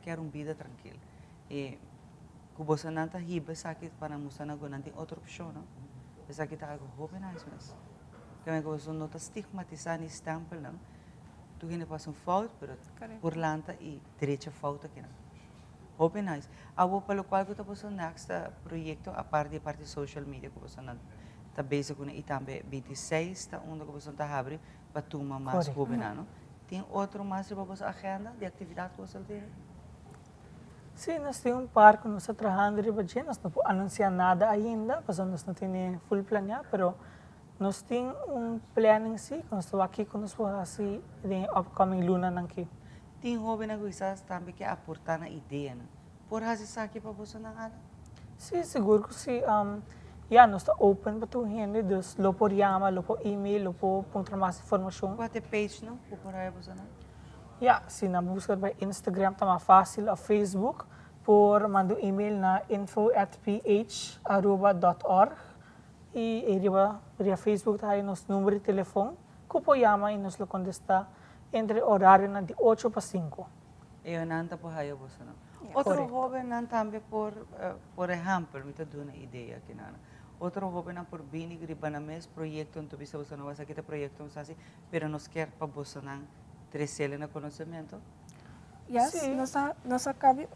quer vida tranquila. E que você não está riba saque para mostrar que não tem outra opção, não? Essa aqui está algo jovem mesmo. Que você não está estigmatizando esse tempo, não? tu hindi pas een fout, pero por lanta e direita fout aqui. Hope nice. Abo pelo qual que tapos ang next proyecto a parte social media ko sa nag ta basic ko na itambe 26 ta uno ko sa tahabre patuma mas hope na no. Tem outro mais para sa agenda de atividade ko sa ter. Sim, nós temos par que nós trabalhando de baixo, nós não anunciamos nada ainda, mas nós não temos full planeado, pero nós temos planning sim, nós estamos aqui com nós assim de upcoming luna nanki. Tem jovem na coisa também que aportar na ideia, né? Por razão isso aqui para você não nada? Sim, seguro que sim. Nós estamos open para tu gente, dus lo por llama, lo por email, lo por encontrar mais informação. Qual é page não? Por aí você não? Se na busca by Instagram tá mais fácil, ou Facebook, por mando e-mail na info@ph@org e via Facebook tá aí nos número de telefone, que po llama e nos lo contesta entre horário de 8 para 5. Eu não tá por aí você não. Outro jovem não também por exemplo, me tá dando uma ideia aqui na. Outro jovem não por bini gribana mes projeto então bisa você não vai sair projeto assim, pero nos quer para você não crescer no conhecimento. Yes, nós acabamos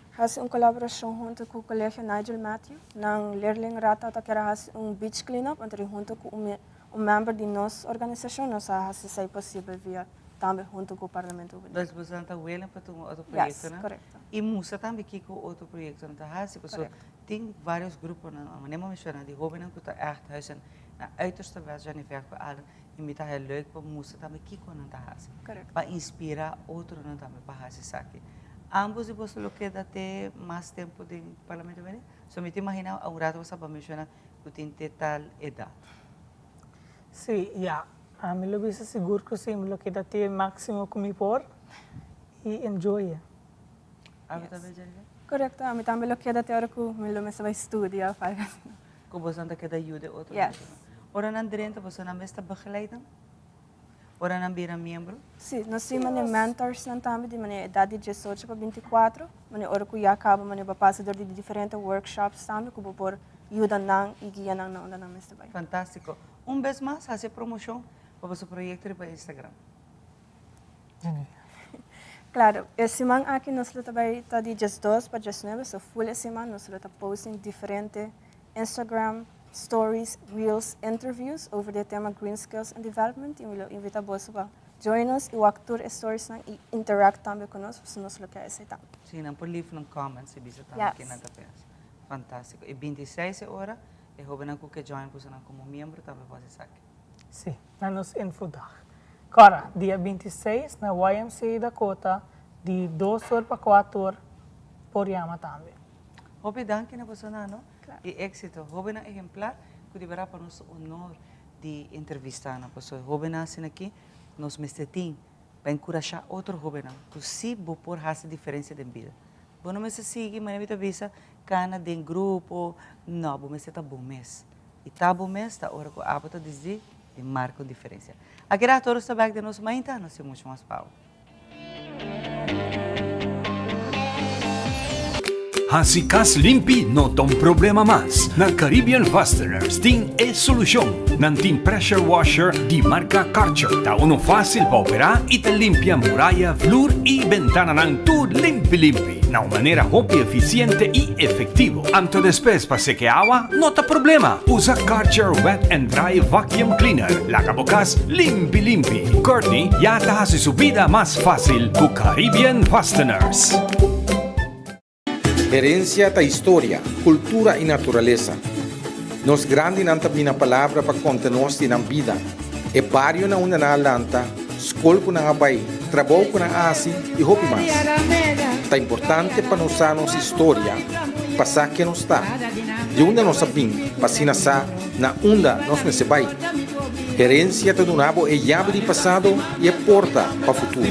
fazer uma colaboração junto com o Colégio Nigel Matthew, na leerling rata tá quer fazer beach cleanup entre junto com membro de nossa organização, nós fazemos se possível via também junto com o Parlamento. Nós você está willing para um outro projeto, né? Correto. E musa também que com outro projeto não tá fazendo, porque tem vários grupos na, nem maar mencionar die jovenen que tá echt na uiterste wijze zijn werk voor allen. Je moet het leuk voor moesten também que com não tá fazendo. Para inspirar outros não também para fazer isso aqui. Ambos de você lo que dá ter mais tempo de parlamento vem. Só me imagina a rato você para mencionar que tem tal idade. Sim, me lo bisa seguro que sim, me lo que dá ter máximo como por e enjoy. Correto, a mim também lo que dá ter hora que me lo vai estudar, faz. Que você não quer ajuda outro. Yes. Ora não direito você não está begeleiden? Ora não vira membro? Sim, nós temos mentors também de maneira idade de 18 para 24, maneira hora que já acaba maneira passa de diferentes workshops também que por ajuda não e guia não na mesta vai. Fantástico. Vez mais fazer promoção para o seu projeto para Instagram. Claro, essa semana aqui nós também está de 2 para 19, so full semana nós está posting diferentes Instagram stories, reels, interviews over the tema Green Skills and Development. E eu invito você para join us e actor stories e interact também conosco, se nós quer aceitar. Sim, não por livro, não comments, se bisa também aqui na tapete. Fantástico. E 26 horas, eu vou não que join você como membro também pode ser aqui. Sim, na nos infodar. Agora, dia 26 na YMCA Dakota, de 2 horas para 4 horas por Yama também. Hope danke na você não? E éxito. Hope na exemplar que deverá para nós honor de entrevistar na pessoa. Hope na assim aqui nos mestetim para encorajar outro hope na. Que se vou por fazer diferença de vida. Bom não me se sigue, mas me visa cana de grupo, não, bom me se tá bom mês. E tá bom mês, tá hora que a bota dizer de marca diferença. Aqui a todos está back de nós mãe tá, nós temos mais pau. Hasikas limpi no tom problema mas. Na Caribbean Fasteners ting e solusyon. Ng team pressure washer di marca Karcher. Ta uno fácil pa operar e te limpia muralla, flur e ventana ng tu limpi-limpi. Na manera hopi eficiente e efectivo. Anto después pa seque agua, no ta problema. Usa Karcher Wet and Dry Vacuum Cleaner. Lagabocas limpi-limpi. Courtney ya ta hace su vida más fácil con Caribbean Fasteners. Herencia da história, cultura e natureza. Nos grande não tem a palavra para contar nós na vida. É barrio na uma na lanta, escola com na abai, trabalho com na asi e hopi mais. É importante para nós a nossa história, passar que nos está. De onde nós sabemos, para sa na onda nós me se vai. Herencia do nabo é chave de passado e é porta para o futuro.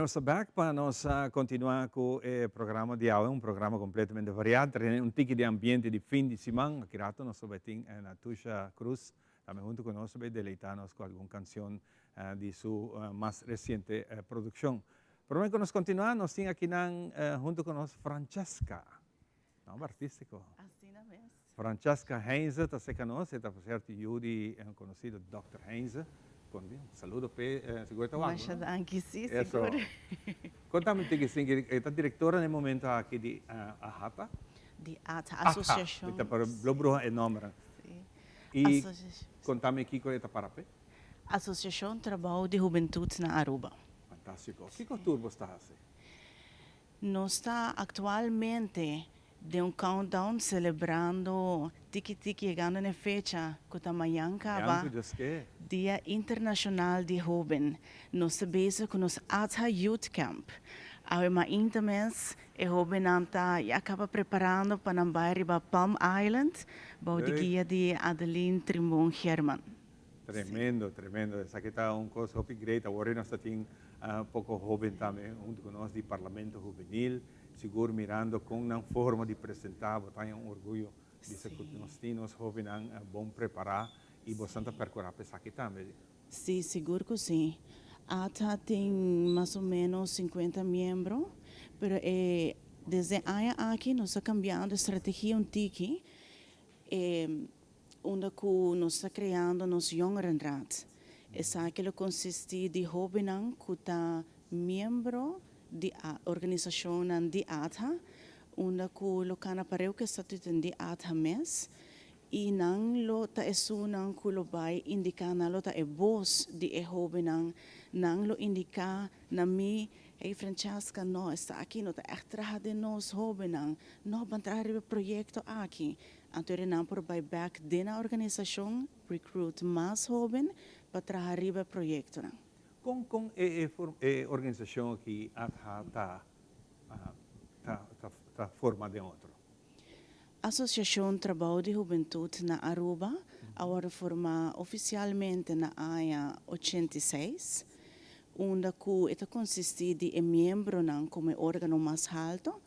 Nós back para nós continuar com o programa de aula, programa completamente variado, um tique de ambiente de fim de semana. Aqui rato nós vai ter a Tusha Cruz, também junto conosco, vai deleitar-nos com alguma canção de sua mais recente produção. Por que nós continuar, nós temos aqui junto conosco Francesca, nome artístico. Assim mesmo. Francesca Heinze, está se conosco, está por certo, Judy, conhecido Dr. Heinze. Un saludo per Seguridad Mas anche sì, Eso. sicuro. Contami te che è direttore nel momento anche di AHATA? Di ATA, associazione. Ita para Blobro e nome. Sì. E contami chi è para pe? Associazione Trabalho de Juventude na Aruba. Fantástico. Que turbo está assim? Nós está atualmente de um countdown celebrando tiki-tiki chegando na fecha que amanhã acaba Dia Internacional de Jovem. Nós estamos com os ATA Youth Camp. Ao ainda mês, o jovem está acaba preparando para não ir para Palm Island, para o guia de Adeline Trimbon Herman. Tremendo, tremendo. Essa aqui está uma coisa muito grande. Agora nós temos pouco jovem também, junto com nós, do Parlamento Juvenil. Seguro mirando com uma forma de apresentar, tem orgulho de ser que nós temos jovens bom preparar e bastante percorrer para aqui também. Sim, seguro que sim. ATA tem mais ou menos 50 membros, mas desde aí aqui nós estamos cambiando a estratégia tiki, onde nós estamos criando nos jongeren-raad. Essa aquilo consiste de jovens que estão membros di organisationen di ATA, onde ku lo kana pareu que statuten di ATA mes, e nang lo ta esu nang ku lo bay indika na lo ta e boss di e hobenang, nang lo indika na mi, hey Francesca, no, está aqui, no ta extra de nos hobenang, no bantrari be proyecto aqui. Antore nang por bay back de na organisación, recruit mas hoben, para trabalhar be proyecto nang. Com a organização que está formada em outro? Associação Trabalho de Juventude na Aruba, agora forma oficialmente na AIA 86, onde consiste de membro como órgão mais alto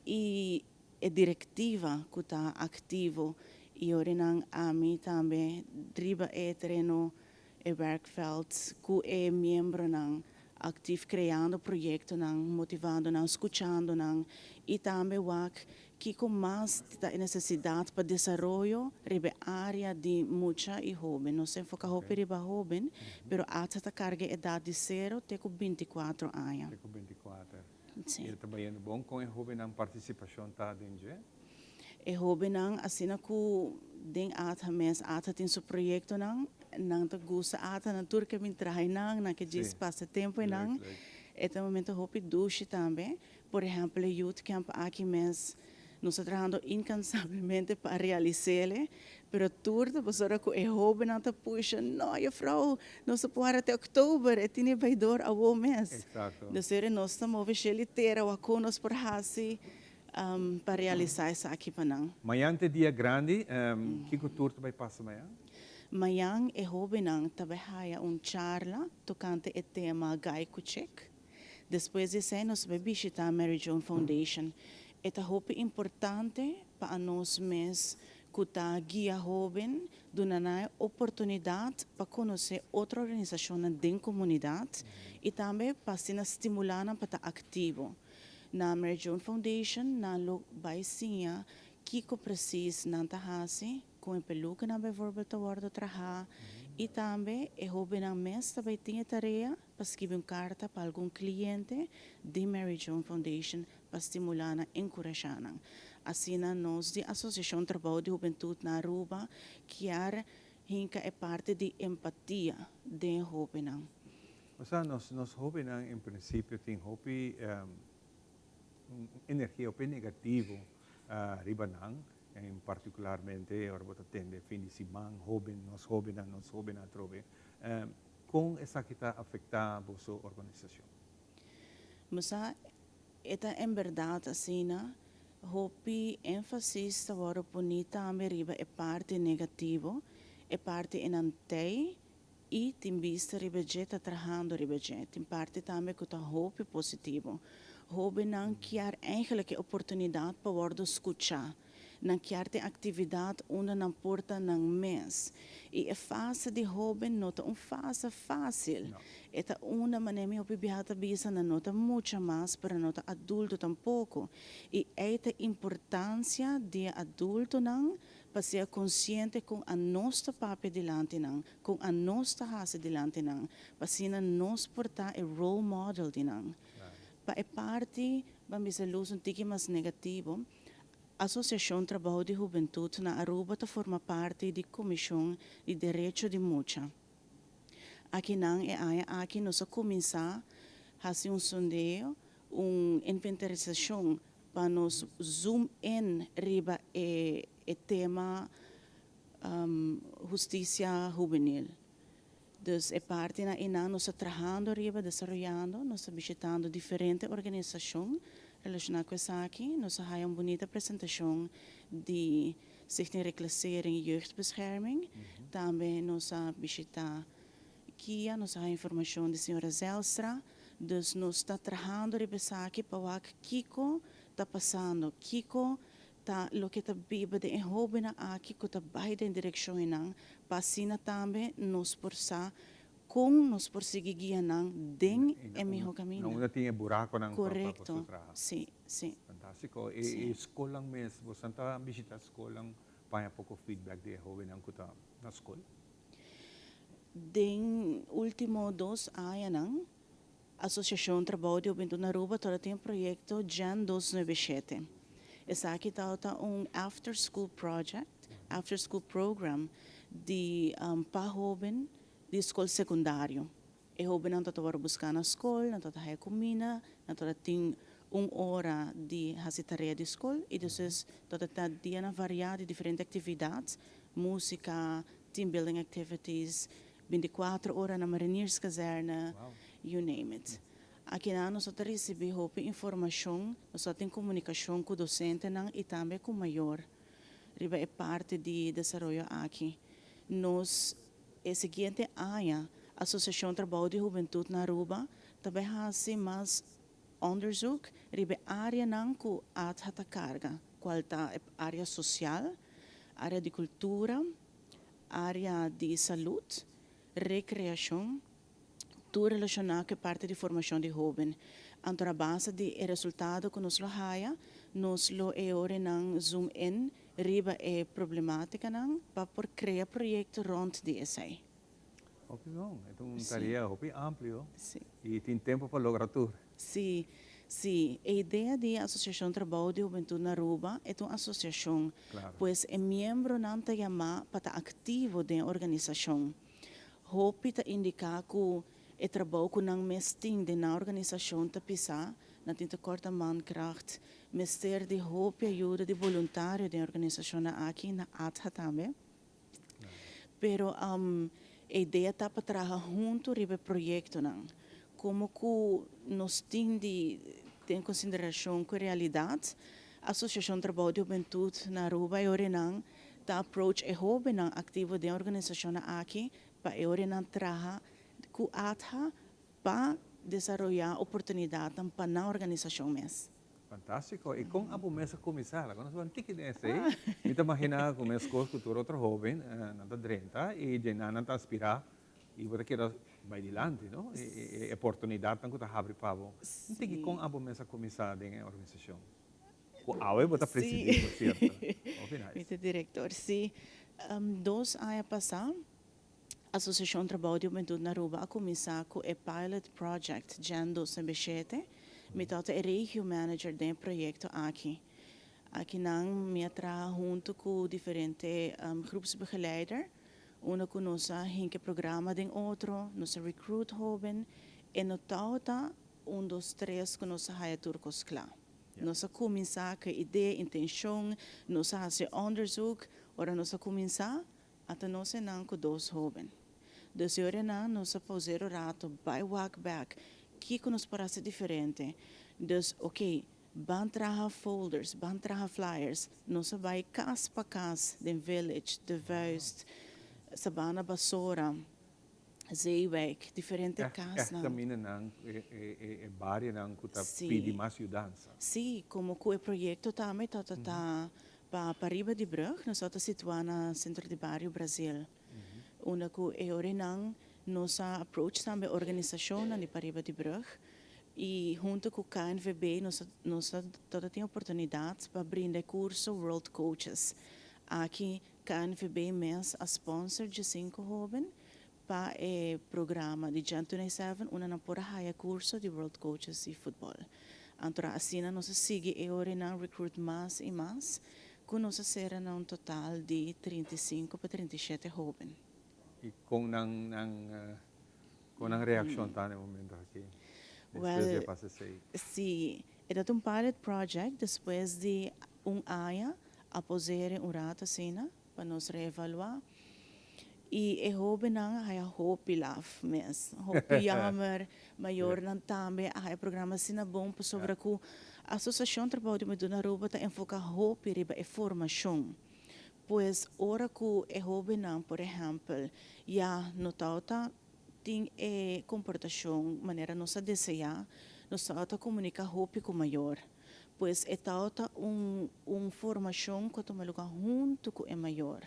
e a diretiva que está ativo e ora a mim também driba terreno e werkveld, que é membro nang actief criando projetos nang motivando nang escuchando nang e também wak que com mais da necessidade para desenvolvimento ribe área de mucha e jovem não se foca hope riba jovem pero até carga idade de 0 até com 24 anos. Até com 24. Sim. Ele trabalhando bom com a jovem nang participação tá dentro. E jovem nang assim que den ata mes ata tem seu projeto nang te gusta ata na turca me trai nang que diz passa tempo nang este momento hope duche também por exemplo youth camp aqui mes nós trabalhando incansavelmente para realizar pero turda pessoa que é jovem não te puxa não a frau nós pode até outubro e tem vai dor a o mês exato de ser nós estamos vencendo o aconos por hasi para realizar isso aqui para nang amanhã é dia grande que cultura vai passar amanhã? Amanhã é jovem trabalha charla tocante o tema Gai Kuchek. Depois disso, nós vamos visitar a Mary Joan Foundation. É importante para nós mesmos que está guia jovem, dando a oportunidade para conhecer outra organização da comunidade e também para se estimular para estar ativo. Na Mary Joan Foundation, na baicinha que precisa na tahasi com o peluca na bevorbe tawar trabalhar e também é jovem na mês também tem tarefa para escrever carta para algum cliente de Mary Joan Foundation para estimular e encorajar. Assim nós de Associação Trabalho de Juventude na Aruba que é parte de empatia de jovem. Então nós jovens em princípio tem energia negativa ribanang particularmente ora tende fim de semana nós jovens trove com essa que está afetar a sua organização. Mas esta em verdade assim hopi ênfase agora bonita também riba é parte negativa é parte enantei e tem vista ribejet a trabajando ribejet. Em parte também que tá hope positivo. Hope não quer eigenlijk a oportunidade para worden escuchar. Não quer ter atividade onde não porta não mês. E a fase de hope não é uma fase fácil. É uma maneira de viajar bisa não é muito mais para não adulto tampouco. E é a importância de adulto não para ser consciente com a nossa papel delante não, com a nossa raça delante não, para ser nos portar o role model de não. Para a parte, vamos dizer, luz mais negativo. A Associação Trabalho de Juventude na Aruba forma parte da Comissão de Direito de Mucha. Aqui não é aqui nós começar a fazer sondeio, inventarização para nos zoom in riba o tema justiça juvenil. Dus é parte na ina nós trabalhando riba, desenvolvendo, nós visitando diferentes organizações relacionado com isso aqui, nós temos uma bonita apresentação de Stichting Reclassering e Jeugdbescherming. Também nós visitamos Kia, nós temos informação da senhora Zelstra. Dus nós estamos trabalhando aqui para ver Kiko está passando. Kiko está o que está vivo de jovem aqui que está beide em direção não, para assim também nos forçar com nos prosseguir guiando den é melhor caminho. Não tinha buraco não. Correto. Sim, sim. Fantástico. E escola mesmo, você está visitando a escola, para pouco feedback de jovem não que está na escola? Den último 2 anos não, a Associação Trabalho de Juventude na Aruba tem um projeto Jan 297. Essa aqui está after school project, after school program de para jovem de escola secundária. E jovem não está buscar na escola, não está a comida, não está tem 1 hora de fazer tarefa de escola e depois está dia na variedade de diferentes atividades, música, team building activities, 24 horas na Mariners Caserna, you name it. Aqui nós recebemos informação, nós temos comunicação com o docente e também com o maior. Riba é parte de desenvolvimento aqui. Nós, a seguinte área, a Associação Trabalho de Juventude na Aruba, também faz mais onderzoek, riba área não com a carga, qual está área social, área de cultura, área de saúde, recreação, tudo relacionado com a parte de formação de jovem. Então, a base de resultado que nós lojamos, nós lo não zoom in, riba é problemática não, para criar projetos rond de essay. Ok, bom. Então, uma tarefa ampla. Sim. E tem tempo para lograr tudo. Sim. Sim, a ideia da Associação Trabalho de Juventude na Aruba é uma associação, pois é membro não está chamado para estar ativo da organização. Hope está indicar que o trabalho que não mestim na organização está pisar, não tem corta mankracht, mestre de hope ajuda de voluntário da organização aqui na ATHA também. Pero a ideia está para trabalhar junto com o projeto não. Como que nós temos em consideração com a realidade, a Associação Trabalho de Juventude na Aruba e Orenang está approach a jovem ativo da organização aqui para a Orenang trabalhar com a ATHA para desenvolver oportunidades para a organização mesmo. Fantástico. E com a promessa começar, quando nós tiki desse, então imagina como é cultura outro jovem, na 30 e de não aspirar e você quer vai dilante, não? E oportunidade tanto tá abre para você. Tiki com a promessa começar da organização. O AUE você presidente, por certo. Vice-diretor, sim. 2 anos passados, a Associação Trabalho de Juventude na Aruba começou com o Pilot Project Jan 297, metade é Regio Manager do projeto aqui. Aqui não me trabalho junto com diferentes grupos de begeleiders. Uma que nós em que programa de outro, nós recruit jovem, e no total 1, 2, 3 que nós haya turcos claro. Nós começar com ideia, intenção, nós fazer onderzoek, ora nós começar até nós não com 2 jovens. Dus ora não nós fazer o rato, by walk back, que nós parece diferente. Dus ok, van traga folders, van traga flyers, nós vai casa para casa, den village, de vuist, Sabana Basora, Zeewijk, diferente casas. Caminho não, é barrio não que está Sim. pedindo mais ajuda. Sim, como que o projeto também está para riba de Brug, nós estamos situados no centro de barrio Brasil. Onde que é orinan nossa approach também a organização na para riba de Brug. E junto com o KNVB, nós toda tem oportunidades para brindar curso World Coaches. Aqui, KNVB mês a sponsor de 5 jovens para o programa de Jan 27, uma na por haya curso de World Coaches e futebol. Então, assim, nós seguimos e ora recruit mais e mais, com nós será um total de 35 para 37 jovens. E com a reação tá no momento aqui. Well, sim, é um pilot project depois de ano a poser rato assim, para nós reevaluar. E é jovem não é hope love mesmo, hope jammer maior não também é programa assim bom para sobre que a associação trabalho de meduna roupa está enfocar hope riba é formação. Pois ora que é jovem não, por exemplo, já notata tem comportação maneira nossa desejar, nossa auto comunica hope com maior. Pois é tauta formação que toma lugar junto com o maior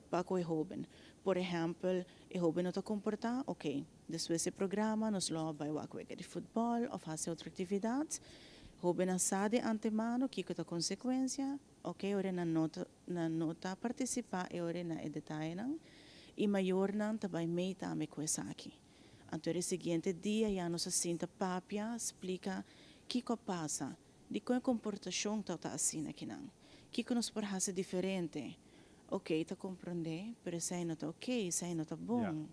para o jovem. Por exemplo, o jovem não está comportar, ok, depois desse programa, nós vamos para o de futebol ou fazer outra atividade. O jovem não sabe de antemano que é a consequência, ok, ora não nota participar, ora não é detalhe, e maior não também meio também com isso aqui. Então, no seguinte dia, já nos sinta papia, explica o que passa, de qual comportação está assim aqui não, o que nos pode fazer diferente. Ok, está compreender, mas isso não está ok, isso não está bom. Yeah.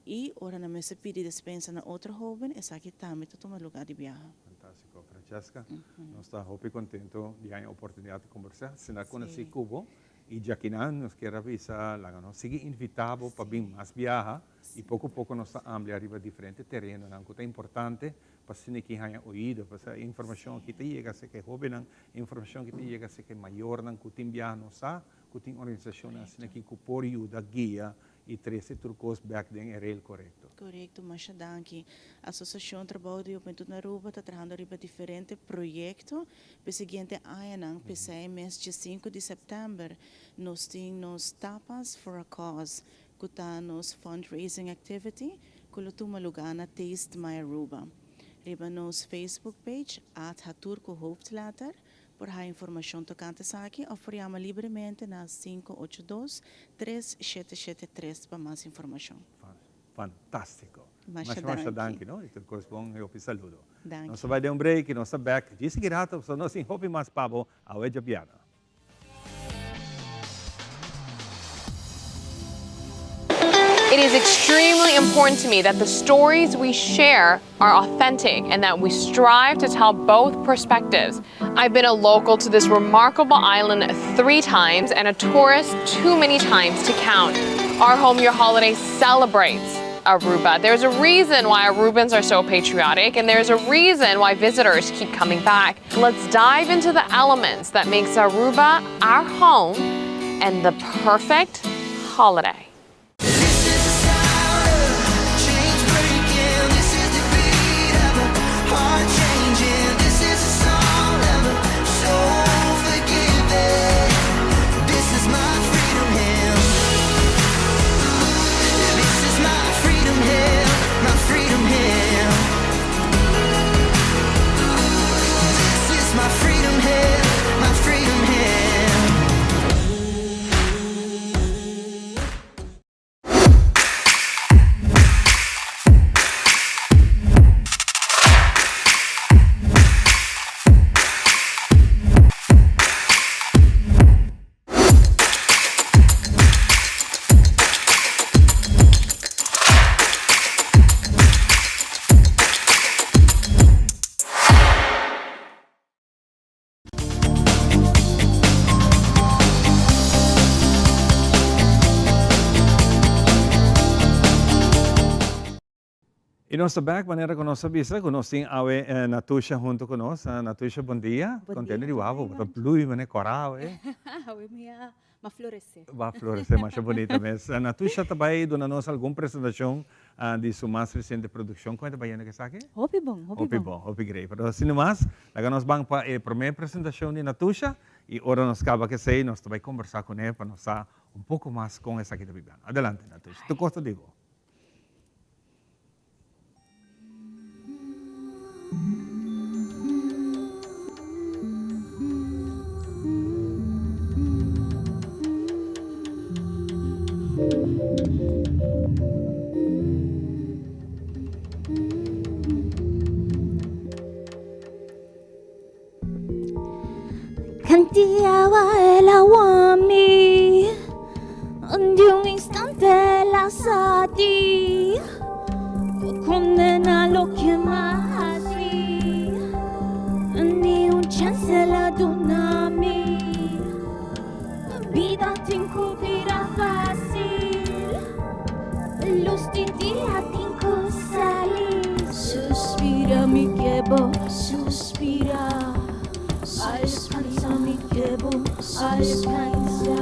E ora na mesa pede dispensa na outra jovem, essa aqui também está tomando lugar de viagem. Fantástico, Francesca. Nós estamos muito contentes de ter a oportunidade de conversar. Se não conhece Cubo, e já que nós queremos avisar, nós seguimos invitados para vir mais viajar, e pouco a pouco nós estamos ampliando diferentes terrenos, que é importante para se ninguém tenha ouído, para a informação que te chega, se é jovem, a informação que te chega, se é maior, que tem viagem, não sabe, que tem organização, assim, que por ajuda, guia, e 13 trucos back then é real correto. Correto, mas danke. A associação trabalha de Juventude na Aruba, está trabalhando em diferentes projetos. Para o seguinte ano, para mês de 5 de setembro, nós temos Tapas for a Cause, que está nos fundraising activity, que toma lugar na Taste My Aruba. Riba nos Facebook page, @Haturco Hoofdletter, por a informação tocante a aqui, ou chama livremente na 582-3773 para mais informação. Fantástico. Mas danke, não? Então, corresponde eu saludo. Danke. Nós vai dar break, nós back. De seguida, nós em hope mais pabo ao Jabiana. It is extremely important to me that the stories we share are authentic and that we strive to tell both perspectives. I've been a local to this remarkable island 3 times and a tourist too many times to count. Our Home Your Holiday celebrates Aruba. There's a reason why Arubans are so patriotic, and there's a reason why visitors keep coming back. Let's dive into the elements that makes Aruba our home and the perfect holiday. E nós back, maneira que nós avisa, que nós temos a Natusha junto com nós. Natusha, bom dia. Contente de uau, está blue, mané coral, Vai florescer. Vai florescer, mas é bonita mesmo. A Natusha também dona nós alguma apresentação de su más reciente producción. Cuenta para que saque. Hopi bom. Hopi great. Pero assim nomás, lá nós vamos para a primeira apresentação de Natusha e agora nós acaba que sei, nós vamos conversar com ela para nós saber pouco mais com essa aqui da Bibiana. Adelante, Natusha. Tu gosta digo? Cantiaba el awami, de un instante la sati, condena lo que más vi, ni un chance la donami, vida te encubrirá fácil, luz de día te salir, suspira mi quebo, suspira. Alcanza mi quebo, alcanza.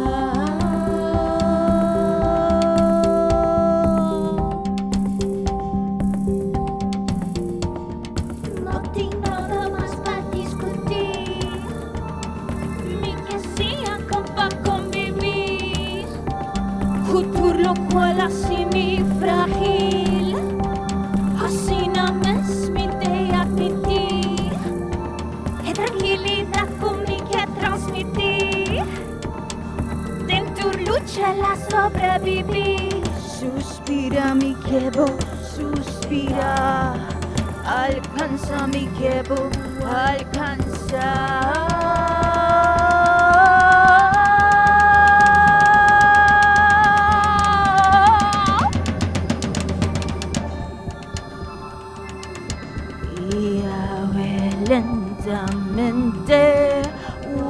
No tengo nada más para discutir, mi que sea para convivir. Futuro lo cual así mi frágil, así no me de admitir. Tranquilidad comunica transmitir, dentro lucha la sobrevivir. Suspira mi quebo, suspira, alcanza mi quebo, alcanza. Lentamente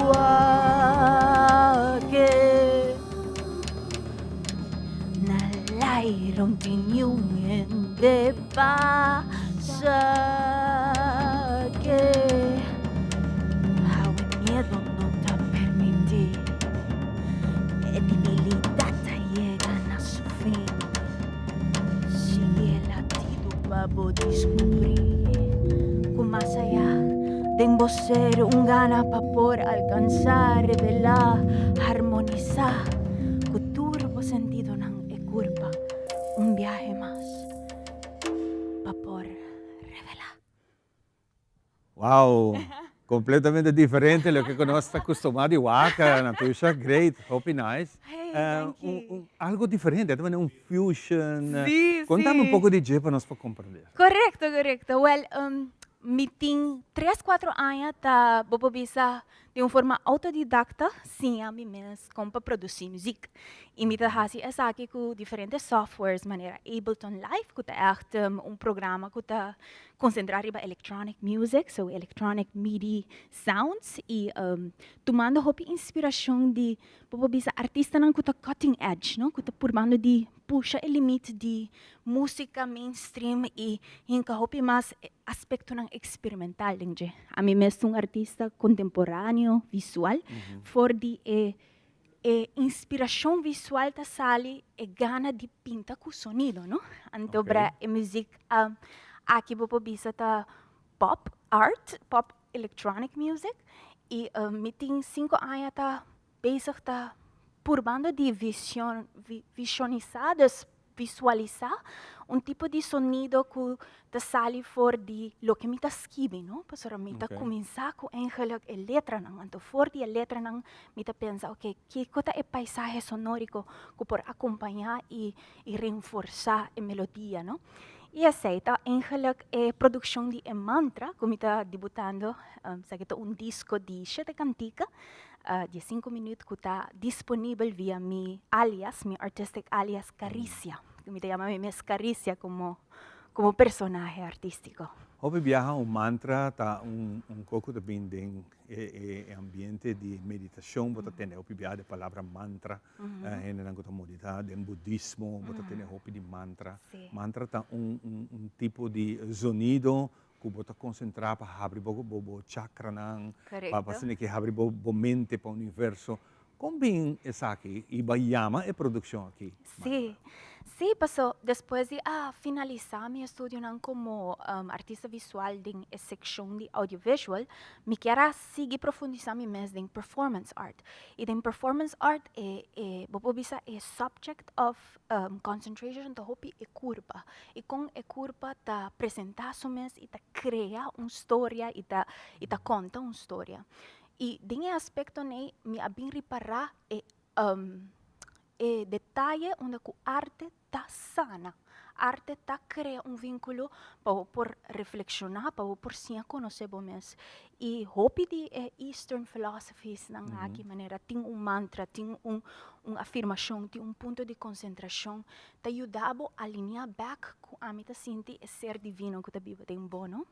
wake nalairo tinyungin de pasa que el miedo no te permite, debilidad te llegan a su fin. Si el latido babo descubrir con más allá tengo ser un gana pa por alcanzar, revelar, armonizar. Turbo sentido nan e culpa, un viaje más pa por revelar. Wow, completamente diferente lo que conozco acostumado de Waka, Natusha, great, hope nice. Algo diferente, también un fusion. Sí, Contame sí. un poco de J para nos para comprender. Correcto. Well, meeting 3-4 anos tá bobo bisa de uma forma autodidacta, sim, a mim mesmo, como para produzir música. E me hasi essa aqui com diferentes softwares, maneira Ableton Live, que tá echt programa que tá concentrar riba electronic music, so electronic MIDI sounds, e tomando hopi inspiração de bobo bisa artista não que tá cutting edge, não, que tá formando de puxa o limite de música mainstream e hinka hopi mais aspecto ng experimental dinge. A mim mesmo artista contemporâneo visual, for de inspiração visual ta sali e gana de pinta com sonido, no? Então bra e música aqui bopo bisa ta pop art, pop electronic music e meeting 5 anos ta bezig ta purbando de visionizadas, visualizar tipo de sonido que te sale for de lo que me está escribiendo, ¿no? Pues ahora me está comenzar con eigenlijk a letra, ¿no? Entonces, for de letra, ¿no? Me está pensando, ok, ¿qué cosa es paisaje sonórico que por acompañar y reforzar la melodía, ¿no? E aceita eigenlijk producção de mantra, que me está debutando, disco de 7 canticas, de 5 minutos que está disponível via mi alias, mi artistic alias Caricia, que me llama Miss Caricia como personaje artístico. Hope viaja mantra, tá pouco também de ambiente de meditação, você tem hope viaja a palavra mantra, na comunidade, em budismo, você tem hope de mantra. Mantra tá tipo de sonido que você concentrar para abrir bobo chakra nang, para fazer que abrir bobo mente para o universo. como bem essa aqui e Bayama é produção aqui? Sí, sí, pasó después de finalizar mi estudio como artista visual en la sección de audiovisual, me quiero seguir profundizando más en performance art. Y en performance art, bobo bisa subject of concentration ta hopi e curva. Y con e curva ta presenta mes y ta crea una historia y ta conta una historia. Y en ese aspecto me abin reparar detalle onde que arte está sana. Arte está crea um vínculo para por reflexionar, para por sim conhecer bom mesmo. E hopi de Eastern philosophies na aqui maneira tem mantra, tem afirmação, tem ponto de concentração, te ajudava a alinhar back com a mita sinti e ser divino que te vive tem bono.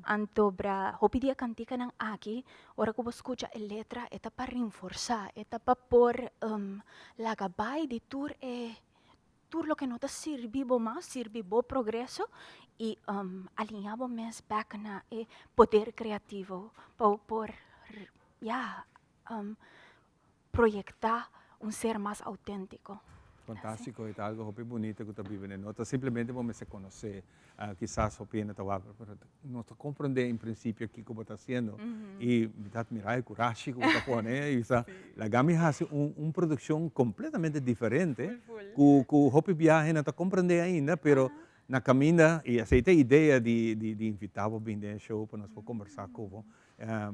Anto bra hopi de cantica nang aqui, ora que você escuta a letra, é para reforçar, é para por lagabay de tur lo que no te sirvió más, sirvió progreso y alineamos más back na poder creativo por proyectar un ser más auténtico. Fantástico, é algo hopi bonito que está vivendo. Nós simplesmente vamos se conhecer, quizás hopi na tua, pero nós compreender em princípio aqui como está sendo e me admirar a coragem que está pondo, e essa, a Gami faz produção completamente diferente, que hopi viaje não está compreender ainda, pero na caminha e aceita a ideia de invitar o bem de show para nós conversar com o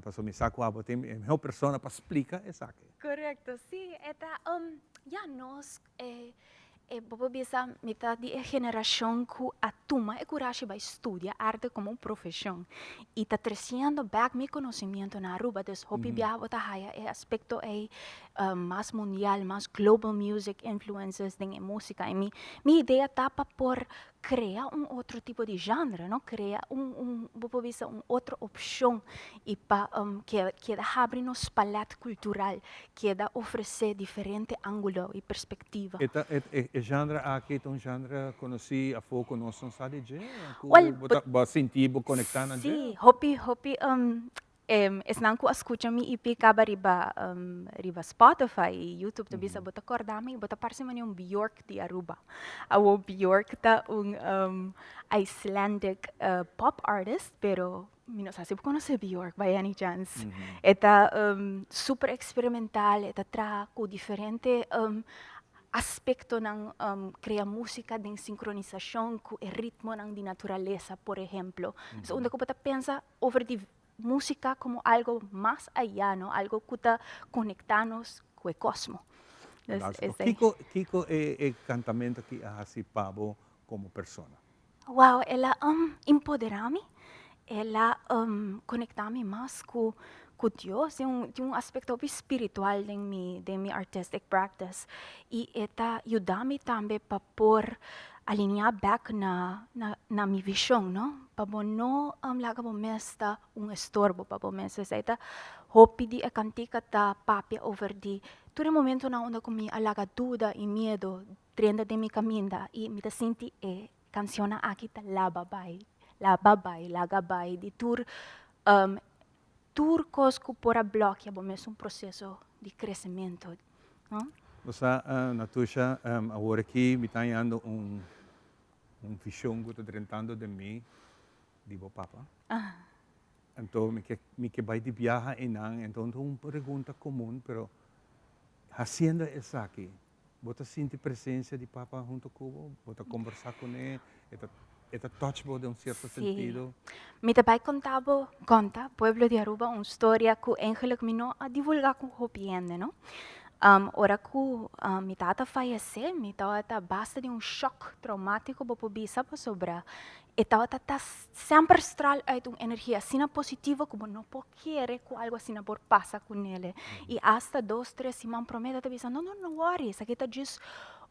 para me saco a tem uma pessoa para explicar essa aqui. Correcto, sí, nós bobo bisa mitad de geração que atuma e coragem para estudar arte como profissão e está crescendo back meu conhecimento na Aruba, des hopi viaja ta haya aspecto mais mundial, mais global music influences de música e minha ideia tá para por criar outro tipo de gênero, não criar bobo bisa outra opção e para que abrir nos paleta cultural, que oferecer diferente ângulo e perspectiva. Genre aqui é um genre conheci a pouco nós não sabe de sentir conectar na sim hopi esnan ko escucha mi EP kaba riba Spotify e YouTube to bisa bota acordar-me bota parece mani Bjork de Aruba. Awo Bjork ta Icelandic pop artist, pero mi no sabe conocer Bjork by any chance. Eta super experimental, eta tra com diferente aspecto ng crea música de sincronização com o ritmo ng di naturaleza, por exemplo. So, onde ko pata pensa over the música como algo más allá, ¿no? Algo que está conectados con el cosmos. Kiko cantamento que hace Pablo como persona? Wow, ela empodera-me, ela conecta-me mais com Dios, tem um aspecto espiritual de minha artistic practice e esta ajuda-me também para por alinhar back na minha visão, não? Para não laga mesta estorbo para mesta, esta hopi di cantica ta papia over di todo momento na onda com minha alaga dúvida e medo trenda de minha caminda e me senti canção aqui ta lagabay di turcos que por a bloquear um processo de crescimento, não? Você, Natusha, agora aqui me está dando visão que está tratando de mim, de meu papa. Então, me que vai de viajar então uma pergunta comum, pero fazendo isso aqui, você sente a presença de papa junto com você conversar com ele, é touchable de certo sentido. Me também conta pueblo de Aruba uma história que eigenlijk me não a divulgar com o piende, não? Ora que mi tata faleceu, mi tata basta de choque traumático para bisa para sobrar. E tata sempre extrai uit energia assim positiva como não pode querer que algo assim por passa com ele. E hasta 2-3 semanas promete bisa não worries, aqui tá just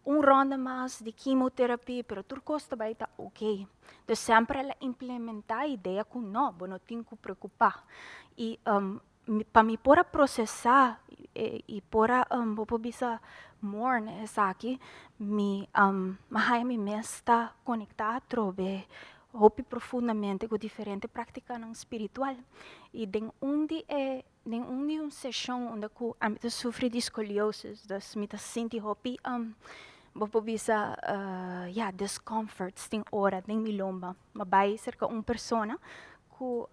ronda mais de quimioterapia, pero tudo custa vai tá ok. Então sempre ela implementar a ideia que não tem que preocupar. E para me pôr a processar e pôr a bisa morne essa aqui, me está conectada trove hopi profundamente com diferente prática ng spiritual. E den undi un session onde ku amita sufri de scoliosis, dus mita sinti hopi bopo bisa discomfort sting ora ding milomba. Mabay cerca un persona ku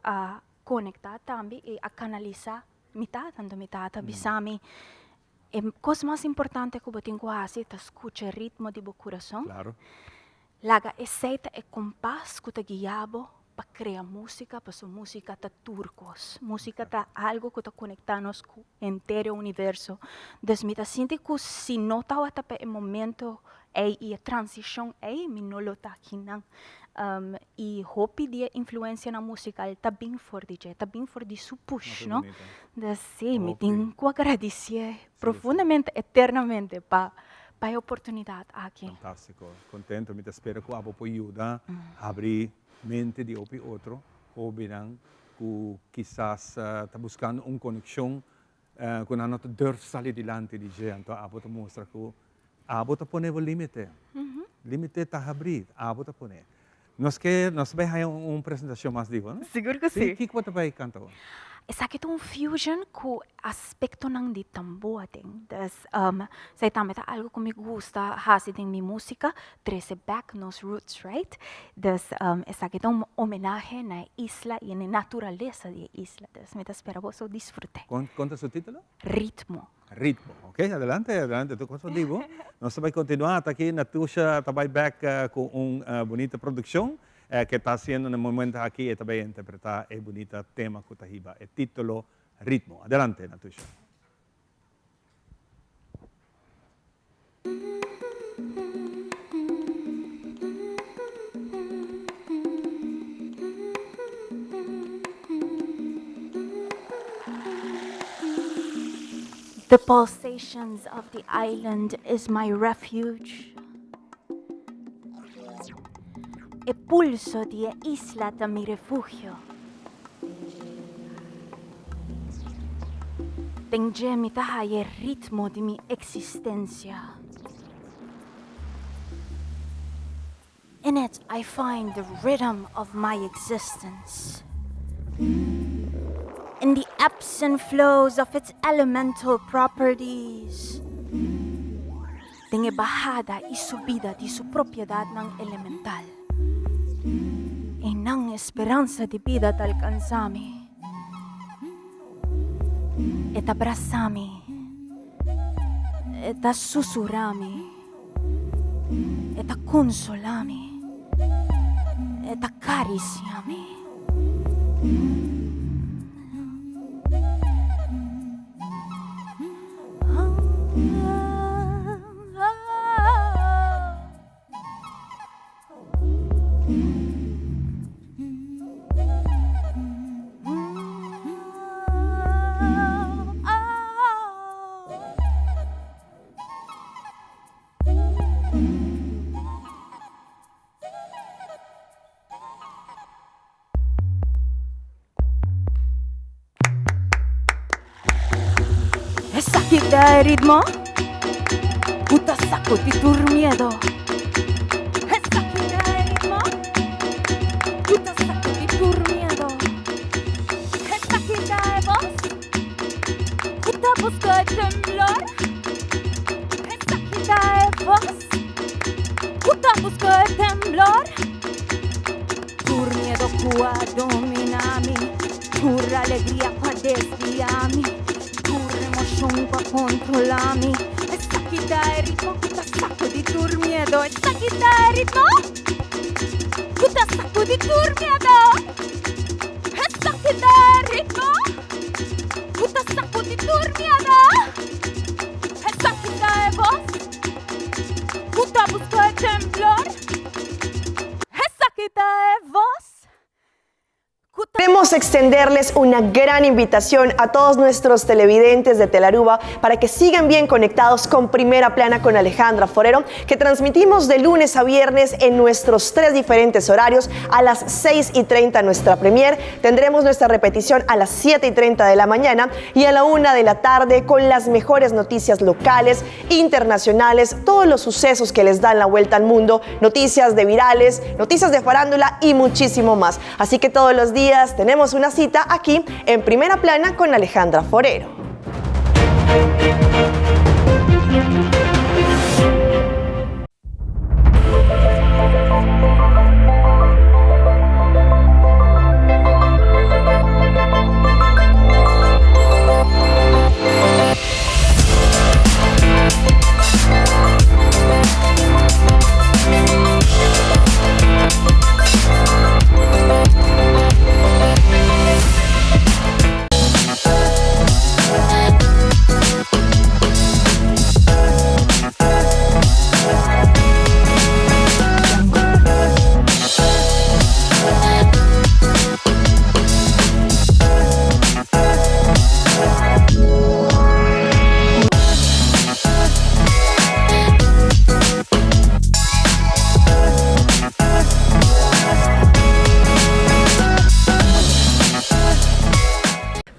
conecta tambi e a canaliza mitata bisami. E cosa mais importante que botin ko hasi ta escucha el ritmo de bo coração. Claro. Laga aceita e compás que ta guiabo para crear música, para su música ta turcos. Música ta algo que ta conectanos com o inteiro universo. Desmita sinti que si não ta wata pe momento e a transição mi no lo ta kinang. E hopi dia influência na música tá bem forte, tá bem forte de su push, no? Sim, me tenho que agradecer profundamente, eternamente para a oportunidade aqui. Fantástico, contento, me espero que abo pode ajudar a abrir mente de opi outro, hobi nang que quizás tá buscando uma conexão com a nota durf salir dilante de gente, então abo tá mostra que abo tá poner o limite, limite tá abrir, abo tá poner. Nós vai ter uma apresentação mais diva, não? Seguro que sim. O que você vai cantar? Essa aqui é um fusion com aspecto ng de tambor ting. Das say também tá algo que me gusta hasi ding mi música, trace back nos roots, right? Das essa aqui é uma homenagem na isla e na natureza da isla. Das me espero você disfrute. Conta seu título? Ritmo. Ritmo, ok? Adelante, tu cosa divo. Nós vamos continuar aqui na Tusha, também back com uma bonita produção que está sendo no momento aqui e também interpretar o bonito tema que está aí, o título Ritmo. Adelante, Natusha. The pulsations of the island is my refuge. E pulso di isla da mi refugio. Tengemi tahay el ritmo di mi existencia. In it I find the rhythm of my existence. In the ebbs and flows of its elemental properties. Tinge bajada y subida di su propiedad ng elemental. E ng esperanza di vida t'alcanzami. Et abbracciami. Et sussurrami. Et consolami. Et accariciami. Esa quita el ritmo, puta saco de tu miedo. Esa quita el ritmo, puta saco de tu miedo. Esa quita el voz, puta busca el temblor. Esa quita el voz, puta busca el temblor. Tu miedo cua dominami, pura alegría cua desviami. Pa controlarmi. Esta quita el ritmo, puta saco di tu miedo. Esta quita el ritmo, puta saco di tu miedo. Esta quita el ritmo, puta saco di tu miedo. Esta quita el voz, puta busco el temblor. Esta quita el voz. Queremos Queremos extenderles una gran invitación a todos nuestros televidentes de Telaruba para que sigan bien conectados con Primera Plana con Alejandra Forero, que transmitimos de lunes a viernes en nuestros 3 diferentes horarios. A las 6:30 nuestra premier, tendremos nuestra repetición a las 7:30 de la mañana y a la 1 de la tarde con las mejores noticias locales, internacionales, todos los sucesos que les dan la vuelta al mundo, noticias de virales, noticias de farándula y muchísimo más. Así que todos los días tenemos una cita aquí en Primera Plana con Alejandra Forero.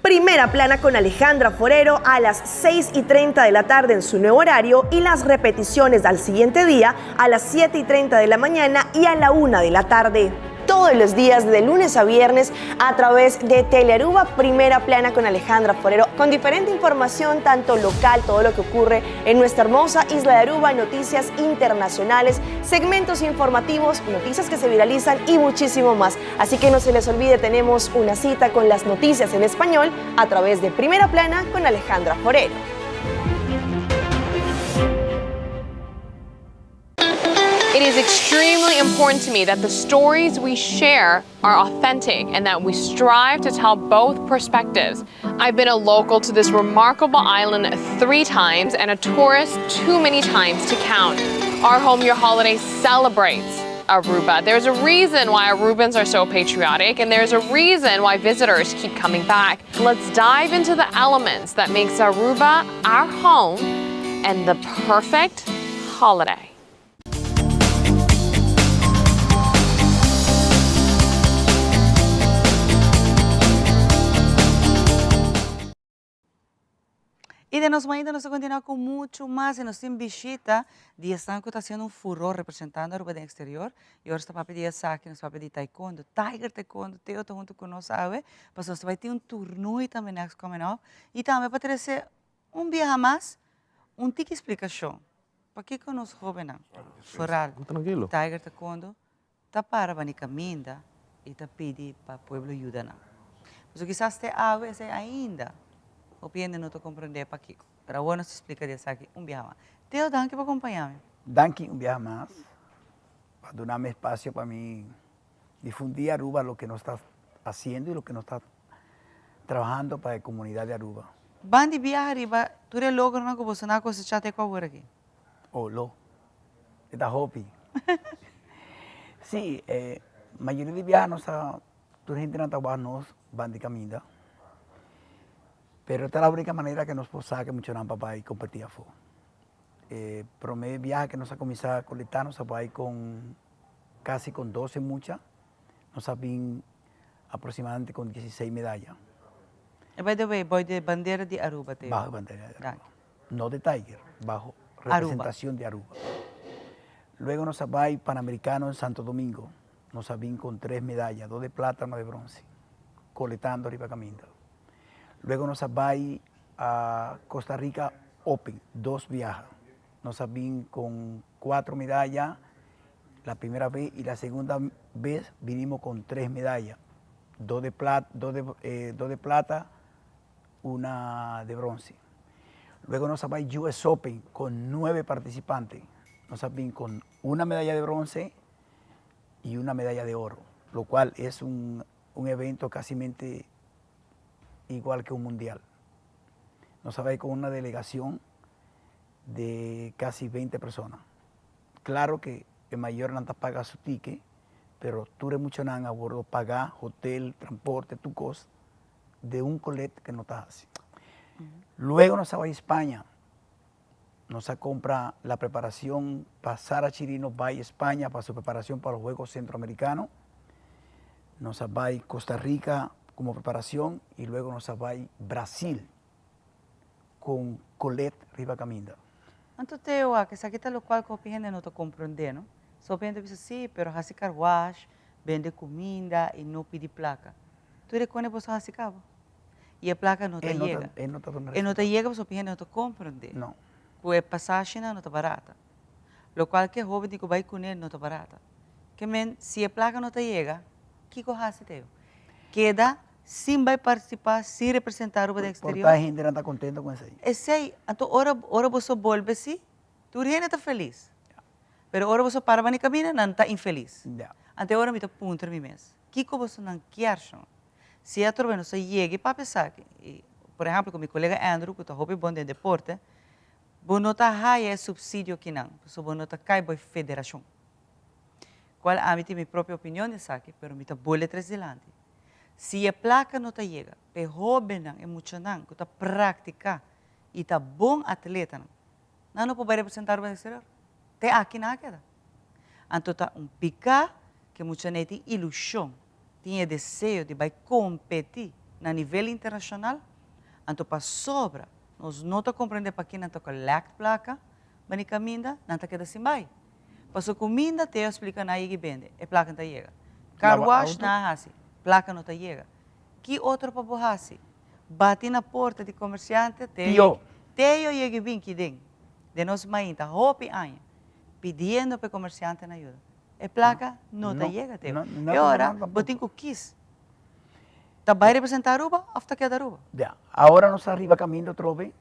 Primera Plana con Alejandra Forero a las 6:30 de la tarde en su nuevo horario y las repeticiones al siguiente día a las 7:30 de la mañana y a la 1 de la tarde. Todos los días de lunes a viernes a través de Telaruba Primera Plana con Alejandra Forero, con diferente información tanto local, todo lo que ocurre en nuestra hermosa isla de Aruba, noticias internacionales, segmentos informativos, noticias que se viralizan y muchísimo más. Así que no se les olvide, tenemos una cita con las noticias en español a través de Primera Plana con Alejandra Forero. It is extremely important to me that the stories we share are authentic and that we strive to tell both perspectives. I've been a local to this remarkable island 3 times and a tourist too many times to count. Our Home Your Holiday celebrates Aruba. There's a reason why Arubans are so patriotic, and there's a reason why visitors keep coming back. Let's dive into the elements that makes Aruba our home and the perfect holiday. Y de nos ainda nos continuar con mucho más. Y nos tiene visita de están que está haciendo un furor representando a Aruba de exterior. Y ahora está para pedir saque, nos va a pedir taekwondo, Tiger Taekwondo, Teo está junto con nosotros, pues nos va a tener un turno y también next coming up. Y también para traer un viaje más, un tique explicación. Para que con los jóvenes, foral, Tranquilo. Tiger Taekwondo, está para venir caminda y está pedir para el pueblo ayudar. Pues quizás te a veces ainda. O piende no te comprender para aquí. Pero bueno, se explica de aquí un viaje más. Teo, danke por acompañarme. Danke, un viaje más. Para darme espacio para mí difundir Aruba, lo que nos está haciendo y lo que nos está trabajando para la comunidad de Aruba. Van de viaje arriba, tú eres logro no como una cosa chate con ahora aquí. Oh, lo. Está hobby. Sí, mayoría de viajes nos ha, tu gente no trabaja nos van de camino. Pero esta es la única manera que nos posamos que mucho papá y compartir a fuego. Promedio viaje que nos ha comenzado a colectar, nos ha ir con casi con 12 muchas, nos ha venido aproximadamente con 16 medallas. By the way, voy de bandera de Aruba. Teo. Bajo bandera de Aruba. No de Tiger, bajo representación Aruba. de Aruba. Luego nos ha ido Panamericano en Santo Domingo, nos ha venido con 3 medallas, 2 de plata, 1 de bronce, colectando arriba caminando. Luego nos va a Costa Rica Open, 2 viajes. Nos vimos con 4 medallas la primera vez y la segunda vez vinimos con 3 medallas. 2 de plata, 1 de bronce. Luego nos va a US Open con 9 participantes. Nos vimos con 1 medalla de bronce y 1 medalla de oro, lo cual es un evento casi igual que un mundial. Nos va a ir con una delegación de casi 20 personas. Claro que el mayor no paga su ticket, pero tú eres mucho nada a bordo pagar hotel, transporte, tu costo de un colete que no estás así. Luego nos va a España, nos compra la preparación para Sara Chirino, va a España para su preparación para los Juegos Centroamericanos, nos va a Costa Rica como preparación y luego nos va a Brasil con Colette Riva Caminda. Entonces, que esa quita lo cual que gente no te comprende, ¿no? Só gente dice, sí, pero hace car wash, vende comida y no pide placa. ¿Tú reconoces vos hace cabo? Y la placa no te llega. Y no te llega, porque gente no te comprende. No. Pues pasaje no está barata. Lo cual que joven que va con él no está barata. Que men, si la placa no te llega, ¿qué hace teo? Queda sin vai participar, sin representar o exterior. Porque a gente não está contente com isso aí. Esse aí, então, ora você volve se, tu gente está feliz. Pero ora você para no caminho, não está infeliz. Então, ora me está ponto no mês. Que você não quer? Se a turma não se chega para pensar, por exemplo, com meu colega Andrew, que está hobby bom de deporte, você não está raia subsídio que não, você não está cai para federação. Qual a mim tem minha própria opinião nessa aqui, pero me está boa três delante. Se a placa não te chega, pe jovem é muito não, que está prática e está bom atleta não pode representar o exterior. Te aqui não queda. Então está pica que muita gente tem ilusão, tem desejo de vai competir na nível internacional. Então para sobra, nós não está compreendendo para quem não está colect placa, mas caminda não está queda sem vai. Passou comida te explica na que vende, a placa não chega. Car wash não assim. Placa não te chega. Que outro para borrar-se? Bate na porta de comerciante, teio chega bem que den. De nós mãe tá hopi anos, pedindo para comerciante na ajuda. A placa não te chega, teu. E agora, botem cookies. Tá vai representar Aruba, ou tá queda Aruba? Ya, ahora nos arriba caminando otra vez.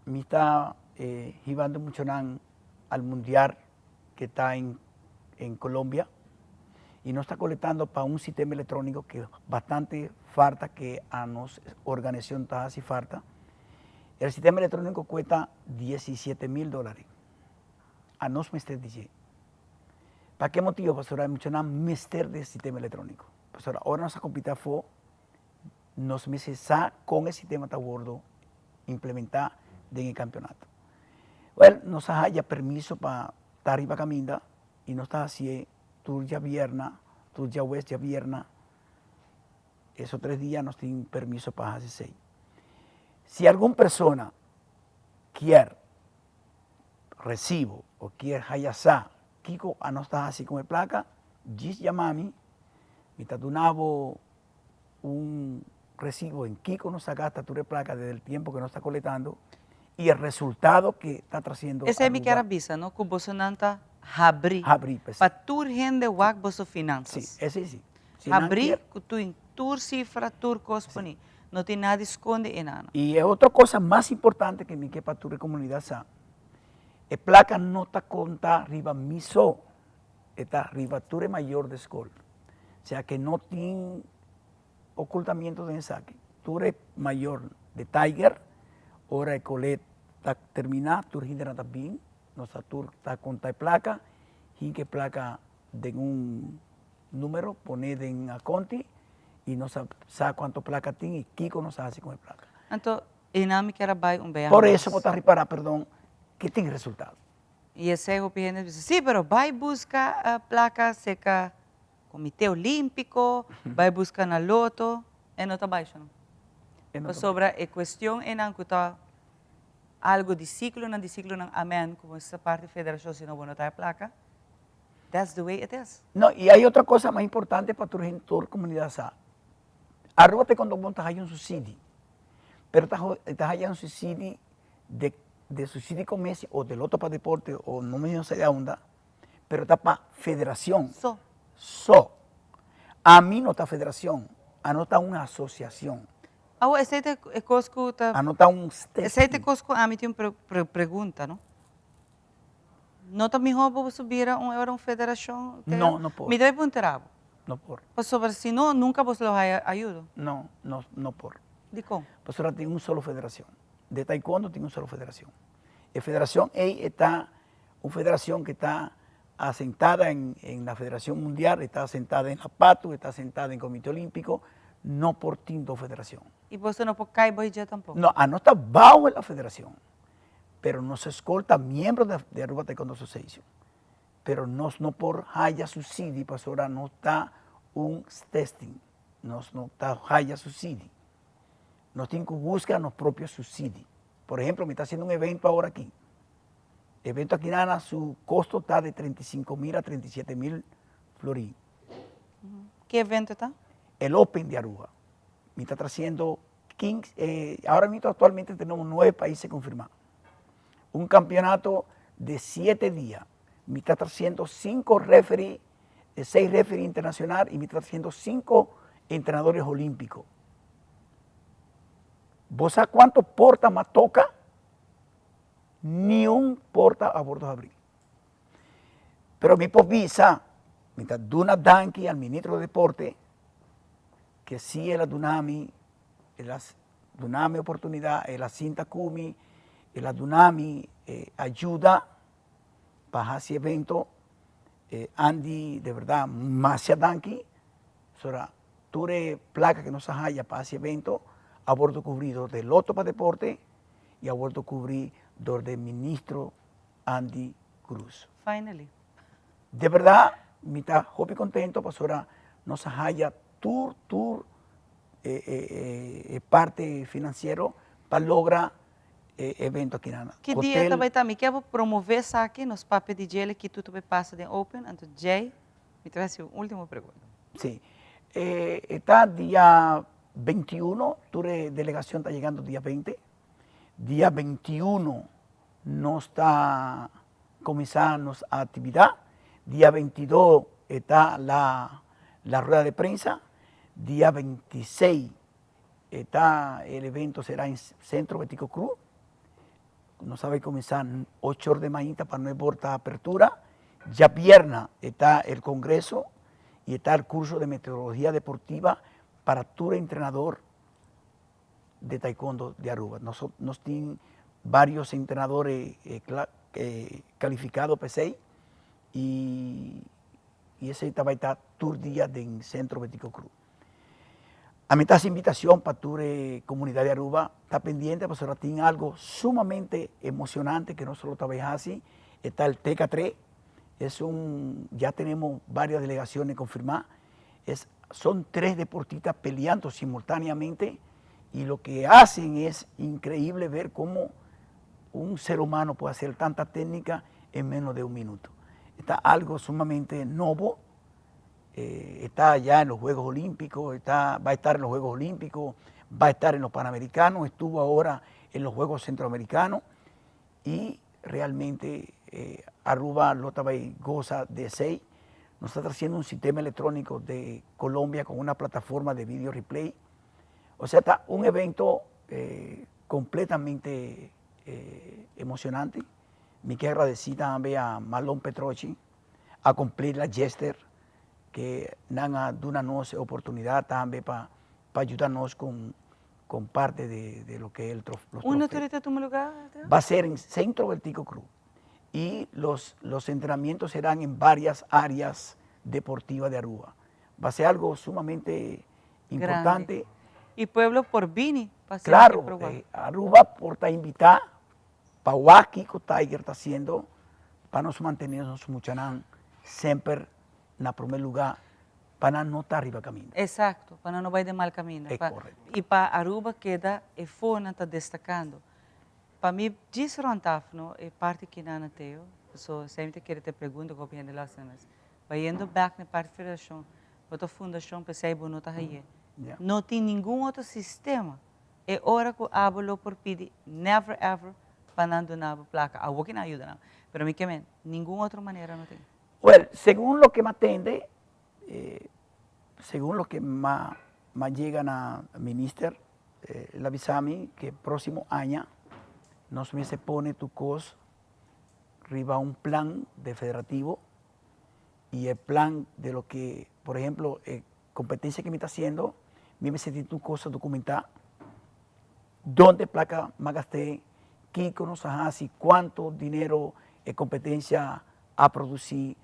Me está llevando mucho al mundial que está en Colombia. Y nos está colectando para un sistema electrónico que bastante falta, que a nos organización está así falta. El sistema electrónico cuesta $17,000. A nos mester DJ. ¿Para qué motivo, pastora? Hay mucho mester del sistema electrónico. Pastora, ahora nos compitar fue, nos meses con el sistema de bordo implementar en el campeonato. Bueno, nos haya permiso para estar arriba caminda y nos está así. Tour ya viernes, Tour ya West ya viernes, esos 3 días nos tienen permiso para hacer 6. Si alguna persona quiere recibo o quiere hayasá, Kiko a no estar así con el placa, dice llamami, me está donando un recibo en Kiko nos gasta tu placa desde el tiempo que nos está colectando y el resultado que está trayendo. Ese es mi que avisa, ¿no? Que Bolsonaro abrir para tu gente wak boso finanças. Sí, ese sí. Abrir que tu em tur cifra, tur cosponi, não tem nada esconde em nada. E é outra coisa mais importante que me que para tu comunidade sa. A placa não está conta riba miso, está riba tu maior de escola. O sea que não tem ocultamento de saque. Tu maior de Tiger, ora e Colette está terminar, tu hindra também. Nossa tour está con tal placa, y que placa de un número, poner en a conti y no sabe cuánto placa tiene y Kiko no sabe con el placa. Entonces, dinámica era por eso, para reparar, perdón, que tiene resultado. Y ese opinión dice, sí, pero va y busca placa seca Comité Olímpico, va y busca na loto, y no está baixo, ¿no? Sobre la cuestión en que está algo de ciclo, amén, como essa parte da federação, se não botar a placa. That's the way it is. No, y hay otra cosa más importante para tu comunidad. Arróbate cuando vos estás un subsidio, pero estás allá un subsidio de subsidio comercio o del otro para deporte o no me sé de onda, pero está para federación. A mí no está federación, a no está una asociación. Esse é Cosco tá. Anotar Esse é Cosco, a mim tem uma pergunta, não? Não tá me roubo subir uma federação? Não, não pode. Me deve perguntar. Não pode. Sobre se não, nunca você lo ajuda? Não, não pode. De como? Pastora tem uma só federação. De taekwondo tem uma só federação. A federação está uma federação que está asentada en la Federación Mundial, está asentada en la PATU, está asentada en el Comité Olímpico, no por tinto federación. E você não pode cair boi dia tampouco? No, no está bajo la federación, pero nos escolta miembros de Aruba Taekwondo Association, pero no por haya subsidio, pues ahora no está un testing, no está haya subsidio, nos tienen que buscar los propios subsidios. Por ejemplo, me está haciendo un evento ahora aquí. El evento aquí nada, su costo está de 35,000 a 37,000 florín. ¿Qué evento está? El Open de Aruba. Me está trayendo 15, ahora mismo actualmente tenemos 9 países confirmados. Un campeonato de 7 días. Me está trayendo 5 referees, 6 referees internacionales y me está trayendo 5 entrenadores olímpicos. ¿Vos sabés cuántos portas más toca? Ni un porta a bordo de abril. Pero mi povisa, mientras Duna Danki al ministro de Deporte, que sí es la Dunami, oportunidad, es la Cinta Kumi, es la Dunami ayuda para ese evento, Andy, de verdad, Masia Danki, sobre ture placa que nos haya para ese evento, a bordo cubrido del Loto para Deporte y a bordo cubridor del ministro Andy Cruz. Finally. De verdad, me está muy contento, pues ahora nos haya tour parte financiero para lograr evento aqui na Que dia também está? Me quer promover isso aqui nos papéis de gelo que tudo passa de Open, então Jay, me traz a última pergunta. Sí, está día 21, tu delegación está llegando día 20. Día 21 no está comenzando la actividad. Día 22 está la rueda de prensa. Día 26 está el evento, será en Centro Betico Cruz. No sabe comenzar 8 horas de mañana para no importar apertura. Ya viernes está el congreso y está el curso de meteorología deportiva para todo entrenador de taekwondo de Aruba. Nos tienen varios entrenadores calificados P6 y ese va a estar todo el día en Centro Betico Cruz. A mí está esa invitación para tu comunidad de Aruba, está pendiente, pues ahora tiene algo sumamente emocionante que no solo trabaja así, está el TK3, ya tenemos varias delegaciones confirmadas, son 3 deportistas peleando simultáneamente y lo que hacen es increíble ver cómo un ser humano puede hacer tanta técnica en menos de un minuto. Está algo sumamente nuevo. Está allá en los Juegos Olímpicos, va a estar en los Juegos Olímpicos, va a estar en los Panamericanos, estuvo ahora en los Juegos Centroamericanos y realmente Aruba Lotabay goza de 6. Nos está trayendo un sistema electrónico de Colombia con una plataforma de video replay. O sea, está un evento completamente emocionante. Me quiero agradecer también a Marlon Petrochi, a cumplir la Jester, que nos ha dado oportunidad también para ayudarnos con parte de lo que es los trofeos. ¿Una turista tu lugar? Va a ser en Centro Betico Cruz y los entrenamientos serán en varias áreas deportivas de Aruba. Va a ser algo sumamente importante. Grande. Y pueblo por Bini. Claro, Aruba por invitar para Waki que Tiger está haciendo para nos mantenernos mucho siempre en primer lugar para no estar arriba camino. Exacto, para no ir de mal camino. Y para Aruba queda el FONA está destacando. Para mí, diz Rontafno, é parte que não tenho, eu sempre quero te perguntar com a relações. Vai indo back na parte da federação, a fundação para sair bonita aí. Não tem nenhum outro sistema. É hora que hablo por pedir, never ever, para não donar a placa. A que não ajuda, não. Pero a mí que nenhuma outra maneira não tem. Well, según lo que me atende, según lo que me llega a minister, la avisami que próximo año nos se pone tu cos arriba un plan de federativo y el plan de lo que, por ejemplo, competencia que me está haciendo, me sentí tu cosa documentada, dónde placa me gasté, qué nos hace, cuánto dinero competencia a producir,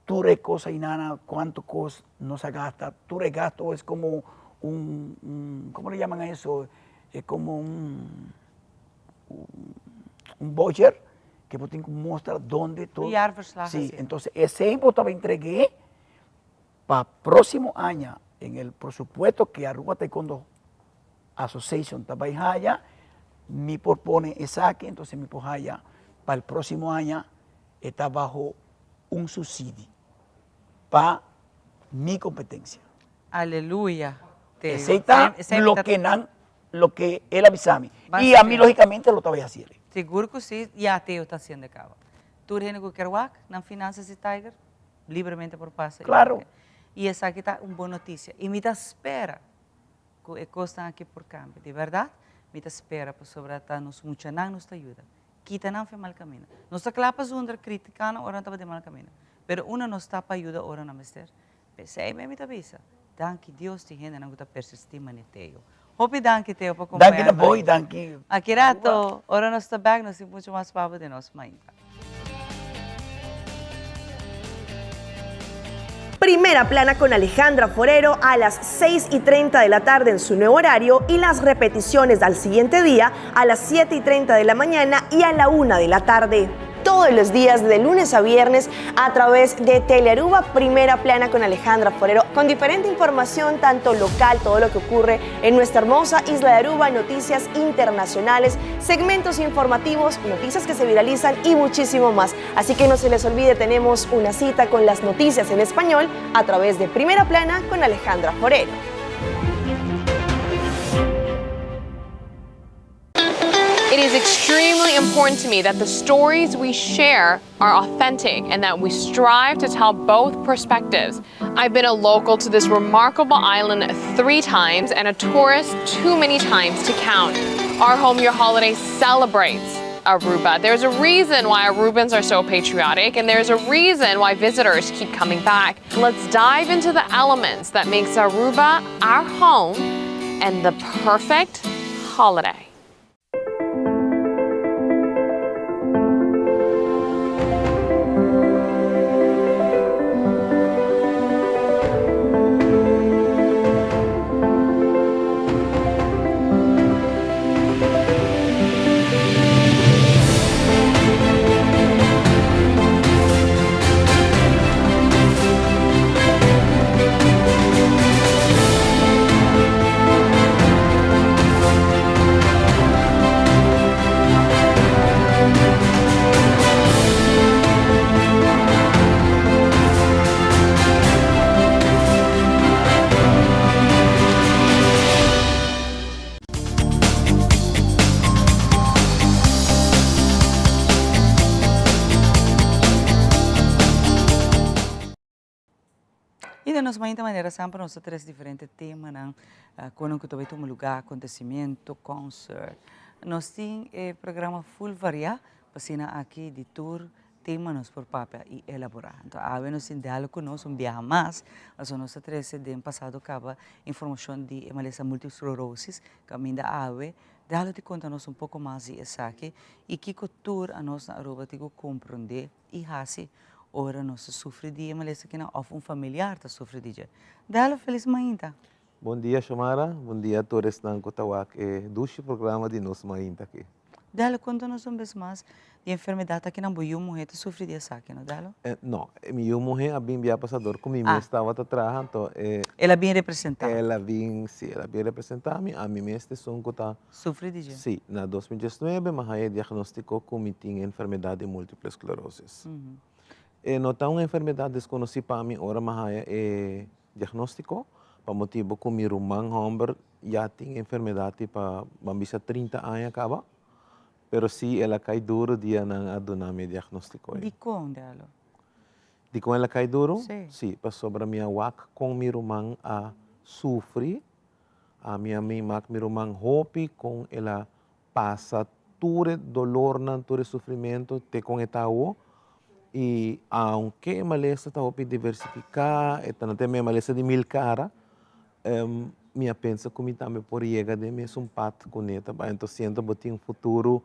tú cosa inana, cuánto cos no se gasta, tu gasto es como ¿cómo le llaman a eso? Es como un voucher que vos tienes que mostrar dónde todo. Sí, entonces ese impuesto me entregué para próximo año en el presupuesto que Aruba Taekwondo Association trabaja, me propone esa aquí, entonces mi pojaya para el próximo año está bajo un subsidio para mi competencia. Aleluya. Ese está lo que él avisame. Y a mí, lógicamente, lo estaba haciendo. Seguro que sí, ya Teo está haciendo cabo. Tú eres que quer na finanças de Tiger, livremente por passe. Claro. E essa aqui está uma boa notícia. E me dá espera que costam aqui por cambio. De verdade, me dá espera para sobretar nos muito não nos ajuda. Quita não foi mal caminho. Nós clapas under criticando, ora não estava de mal caminho. Pero uma nos está para ajuda, ora não mister. Pensei bem me tabisa. Danke Deus te gente não está persistir maneteo. Hope danke Teo para acompanhar. Danke na boy, danke. Aqui rato, ora nós está back, nós temos muito mais papo de nós ainda. Primera plana con Alejandra Forero a las 6:30 de la tarde en su nuevo horario y las repeticiones al siguiente día a las 7:30 de la mañana y a la 1 de la tarde. Todos los días de lunes a viernes a través de Telearuba, Primera Plana con Alejandra Forero, con diferente información tanto local, todo lo que ocurre en nuestra hermosa isla de Aruba, noticias internacionales, segmentos informativos, noticias que se viralizan y muchísimo más. Así que no se les olvide, tenemos una cita con las noticias en español a través de Primera Plana con Alejandra Forero. It is extremely important to me that the stories we share are authentic and that we strive to tell both perspectives. I've been a local to this remarkable island 3 times and a tourist too many times to count. Our Home Your Holiday celebrates Aruba. There's a reason why Arubans are so patriotic, and there's a reason why visitors keep coming back. Let's dive into the elements that makes Aruba our home and the perfect holiday. E de nossa maneira, sempre nós temos diferentes temas, quando que também um lugar, acontecimento, concert. Nós temos programa full variado, para aqui de tour, temas por papel e elaborar. Então, a nós temos diálogo conosco, viaja mais, nós temos de passado acaba informação de hemolysa múltipla esclerose, caminho da ave, diálogo de conta-nos pouco mais de essa aqui, e que tour a nós na Aruba tem que compreender e assim. Ora nós sofre de hemolysa que não ou familiar está sofre de. Dela feliz mainta. Bom dia, Shamara. Bom dia a todos que estão aqui. Duche programa de nós mainta aqui. Dela quando nós vamos mais de enfermidade aqui na Boiú morrer sofre de essa aqui, não dela? Não, minha mulher a bem via passador comigo estava trabalhando, então ela bem representada. Ela bem, sim, ela bem representada. A mim este som que está sofre de. Sim, na 2019, mas aí diagnosticou como tinha enfermidade múltipla esclerose. Não é uma enfermidade desconhecida para mim, ora mas é diagnóstico, para motivo que meu irmão Humber já tinha enfermidade para bambisa 30 anos acaba, pero se ela cai duro dia não aduname diagnóstico. De como dela? De como ela cai duro? Sim. Sim, para sobre minha wak com meu irmão a sofrer, a minha meu irmão hope com ela passa todo dolor, todo sofrimento, te com etao. E aunque a maleza está a diversificar, não tem a maleza de mil cara, minha pensa que também por chegar de mesmo pato com ela, então sinto que tem um futuro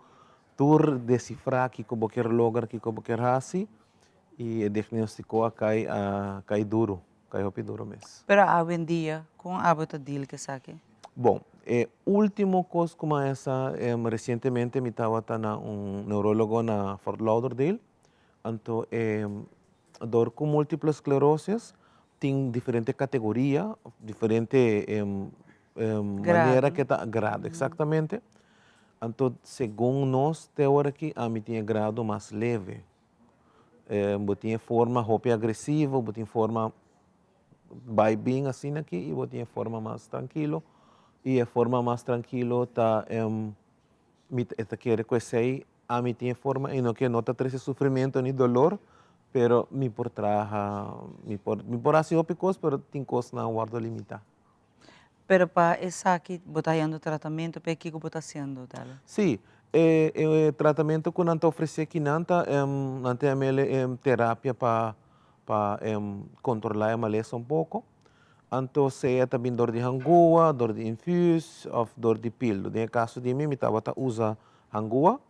tur decifrar que como quer lograr que como quer assim e diagnosticou cai duro, cai hopi duro mesmo. Pero hoje em dia, com a abota dele que saque? Bom, último coisa como essa, recentemente me estava na neurólogo na Fort Lauderdale, então dor com múltipla esclerose tem diferente categoria, diferente maneira que está grado, exatamente. Então, segundo nós, teoria aqui, a mim tinha grado mais leve. Tinha forma hopi agressiva, tinha forma vai bem assim aqui, e tinha forma mais tranquilo. E a forma mais tranquilo tá que reconhecer a mim tinha forma e não que nota esse sofrimento nem dolor, pero me por traja me por assim opicos, pero tem coisas na guarda limitar. Pero para essa aqui botando tratamento, para que você fazendo dela? Sim, tratamento que nanta oferecer aqui nanta terapia para controlar a maleza pouco. Então, se também dor de hangua, dor de infus, ou dor de pílula. No caso de mim, eu estava usando hangua,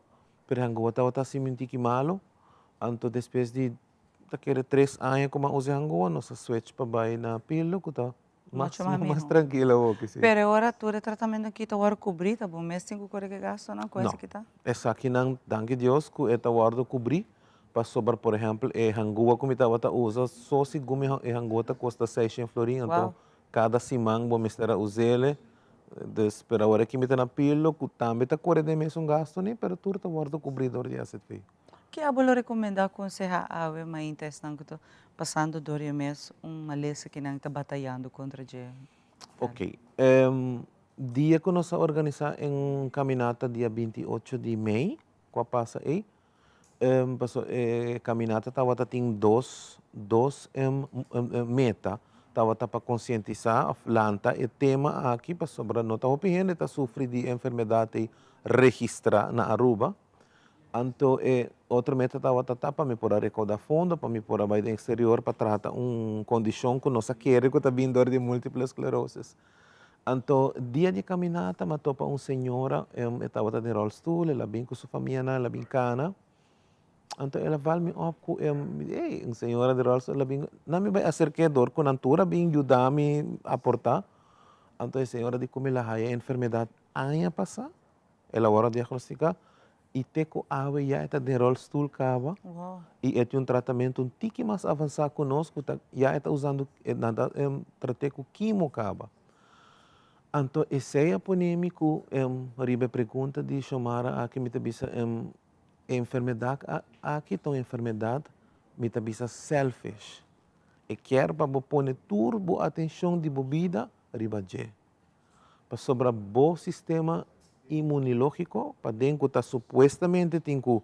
mas hangua estava assim muito malo. Então, depois de 3 anos que eu usei hangua, nós switch para baixo na pílula, que está mais tranquilo. Pero agora todo o tratamento aqui está agora cobrido, tá bom? Mas tem que correr que gasto, não? Coisa que tá? Essa aqui não, danke Deus, que está agora cobrir. Para sobrar, por exemplo, hangua que eu estava usando, só se gumi hangua custa 600 florin, então cada semana vou misturar usá-lo. Pero agora que me está na pílula, que também está correndo mesmo gasto, né? Pero tudo está agora cobridor de asset fee. Que eu vou recomendar aconselhar a mãe intestino que estou passando dor e mês maleza que não está batalhando contra o Ok. Dia que nós organizamos em caminhada dia 28 de maio, que passa aí. Caminhada estava tem dois meta, estava para conscientizar, lanta e tema aqui para sobre nota o gente está sofre de enfermidade registrada na Aruba. Então outra meta estava para me poder recaudar fundo, para me poder ir do exterior para tratar condição que nós queremos que está vindo dor de múltipla esclerose. Então dia de caminhada me topa senhora estava de rollstool, ela bem com sua família, ela bem cana. Então ela vai me op senhora de Rolls, ela bem, não me vai acercar dor com antura bem ajudar me a portar. Então a senhora de como ela a enfermidade aia passar, ela agora diagnostica e te com água já está de rollstool cava e é tratamento tique mais avançado conosco, já está usando nada tratar com quimo cava. Então esse é polêmico, ribe pergunta de chamar a que me tabisa enfermidade, aqui tem enfermidade, me tabisa selfish. E quer para pôr turbo atenção de bebida, ribaje. Para sobre bom sistema imunológico, para dentro que supostamente tem que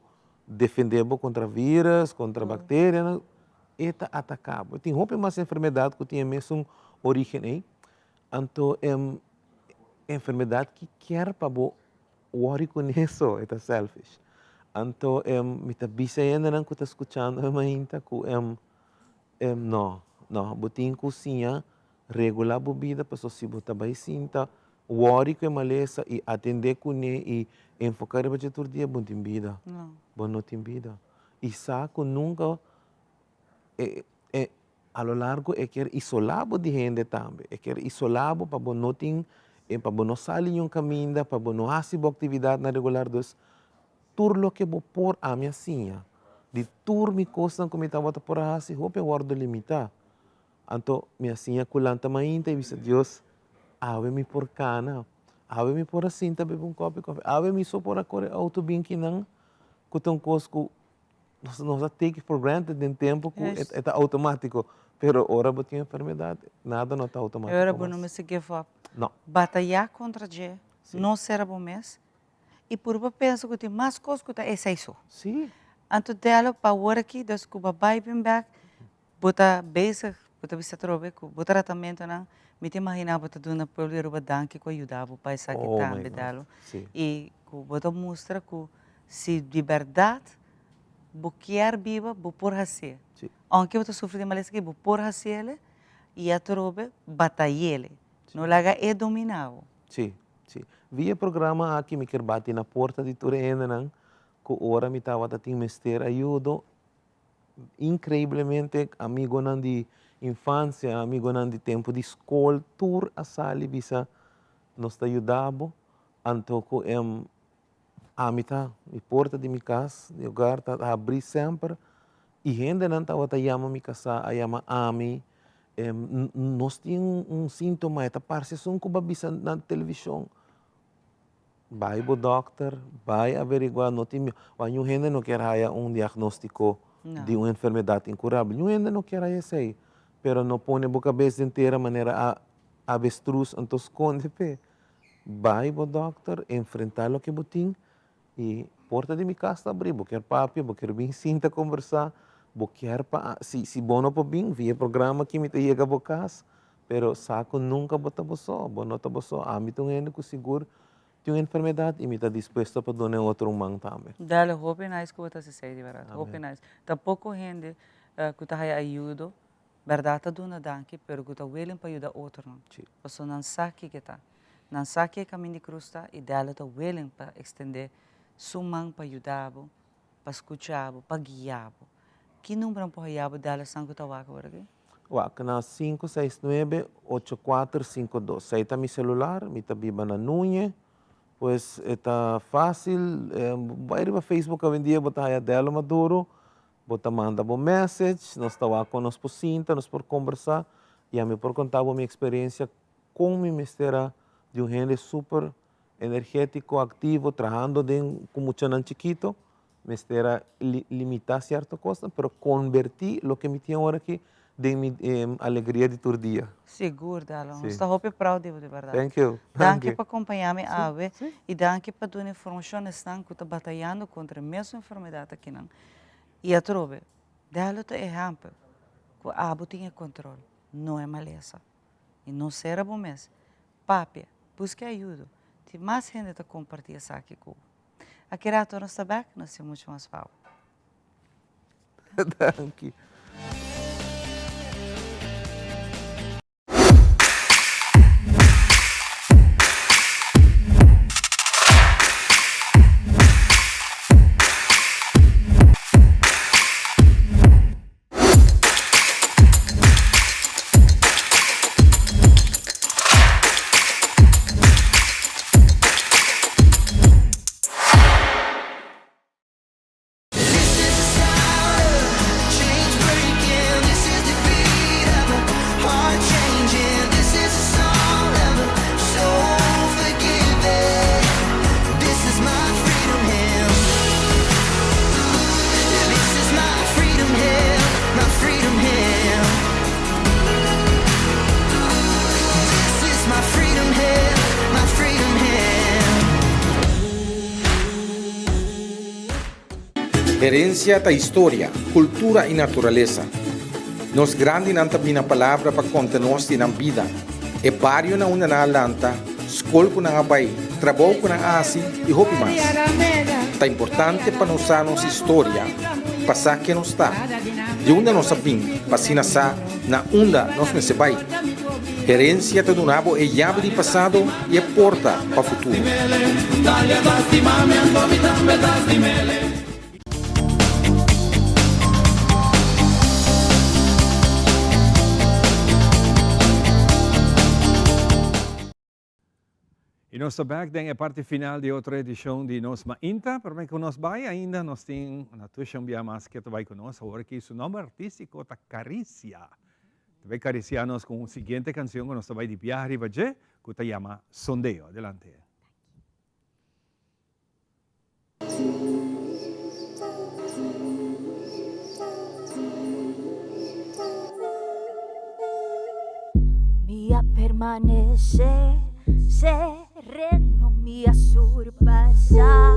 defender contra vírus, contra bactérias, e está atacado. Tem roupa mais enfermidade que tem mesmo origem aí. Então, enfermidade que quer para worry com isso, é selfish. Então, me está dizendo que está escutando, mas não, botem cozinha, regular a bebida, para se botar bem cinta, worry com a maleza e atender com ele e enfocar para o dia, bom tem vida. Bom não tem vida. E saco nunca, a lo largo, quer isolar de gente também, quer isolar para não ter, para não sair em caminho, para não fazer atividade na regular dos turlo que vou pôr a minha senha. De tur me costa como estava por a se roupa guardo limitar. Então minha senha culanta mainta e disse Deus, ave me por cana, ave me por a cinta bebe copo, ave me só por a correr auto bem que não, que tão cosco nós take for granted em tempo que é automático, pero ora botinha enfermidade, nada não está automático. Agora bom não me se give up. Não. Batalhar contra o não será bom mês. E por eu penso que tem mais coisas que é isso. Sim. Então dela para agora aqui, das que vai bem back, bota basic, bota bisa trobe, bota tratamento não, me te imaginar bota dona pelo ruba danke que ajudava o pai saque também dela. E que bota mostra que se de verdade bo quer viva, bo por hacer. Aunque bota sofre de maleza que bo por hacer e a trobe batalhele. Não laga é dominado. Sim. Via programa aqui me quer bater na porta de Turena, que ora me estava a ter mister ajuda increíblemente amigo nan de infância, amigo nan de tempo de escola, tour a sali bisa nos ajudava, antoko amita, e porta de minha casa, de lugar, tá abrir sempre, e gente não estava a chamar minha casa, a chamar ami, nós tínhamos sintoma, tá parece só que bisa na televisão, vai ao doctor, vai averiguar, não tem, a gente não quer diagnóstico de uma enfermidade incurável, a gente não quer isso aí, pero não põe a cabeça inteira maneira avestruz, então esconde, vai ao doctor, enfrentar o que botim, e porta de minha casa abrir, vou querer papi, vou querer vir sinta conversar, vou querer se bom não pode vir, via programa que me chega a casa, pero saco nunca botava só, bom não estava só, a mim tem que seguro tem uma enfermidade e me está disposto para doar outro humano também. Dale, hope nice que você se sente, verdade, hope nice. Tá pouco gente que tá ajuda, verdade, tá dando danke, pero que tá willing para ajudar outro não. Você não sabe que tá, não sabe que caminho de cruz tá e dale tá willing para estender sumang para ajudar, para escutar, para guiar. Que número para ajudar dale sangue tá waka agora aqui? Waka na 569-8452. Sai tá meu celular, me tá biba na nunha, pois está fácil. Vai para Facebook a vendia, botar aí dela maduro, botar manda bom message, nós tá waka nós por cinta, nós por conversar e a mim por contar a minha experiência com minha mistera de um gente super energético, activo, trabajando como chanan chiquito, me espera limitar cierta cosa, pero convertir lo que me tiene ahora aquí de mi alegria de todo dia. Seguro, Dalo. Estou muito proud de verdade. Thank you. Danke por acompanhar-me, Ave, e danke por dar informações que está batalhando contra a mesma enfermidade aqui. E a trove, Dalo é exemplo que a Abo tinha controle, não é maleza. E não será bom mês. Papi, busque ajuda. Tem mais gente que compartilha isso aqui com. Aqui rato nós está back, nós temos muito mais fala. Danke. Herencia da história, cultura e natureza. Nos grande nanta bina palavra para contenos na vida. E barrio na una na lanta, escola na abai, trabalho na asi e hopi mais. Tá importante para nós nossa história, passar que nos está. De onde nós sabim, passina sa na onda nós nesse bai. Herencia do nabo é chave de passado e é porta para o futuro. E nós estamos aqui na parte final de outra edição de Nos Mainta, para que nós vai ainda, nós temos uma tuição mais que vai conosco, agora que o nome artístico é Caricia. Vai cariciar-nos com a seguinte canção que nós vai de viajar e vaje, que se chama Sondeo. Adelante. Mia permanece sereno, mia surpasa,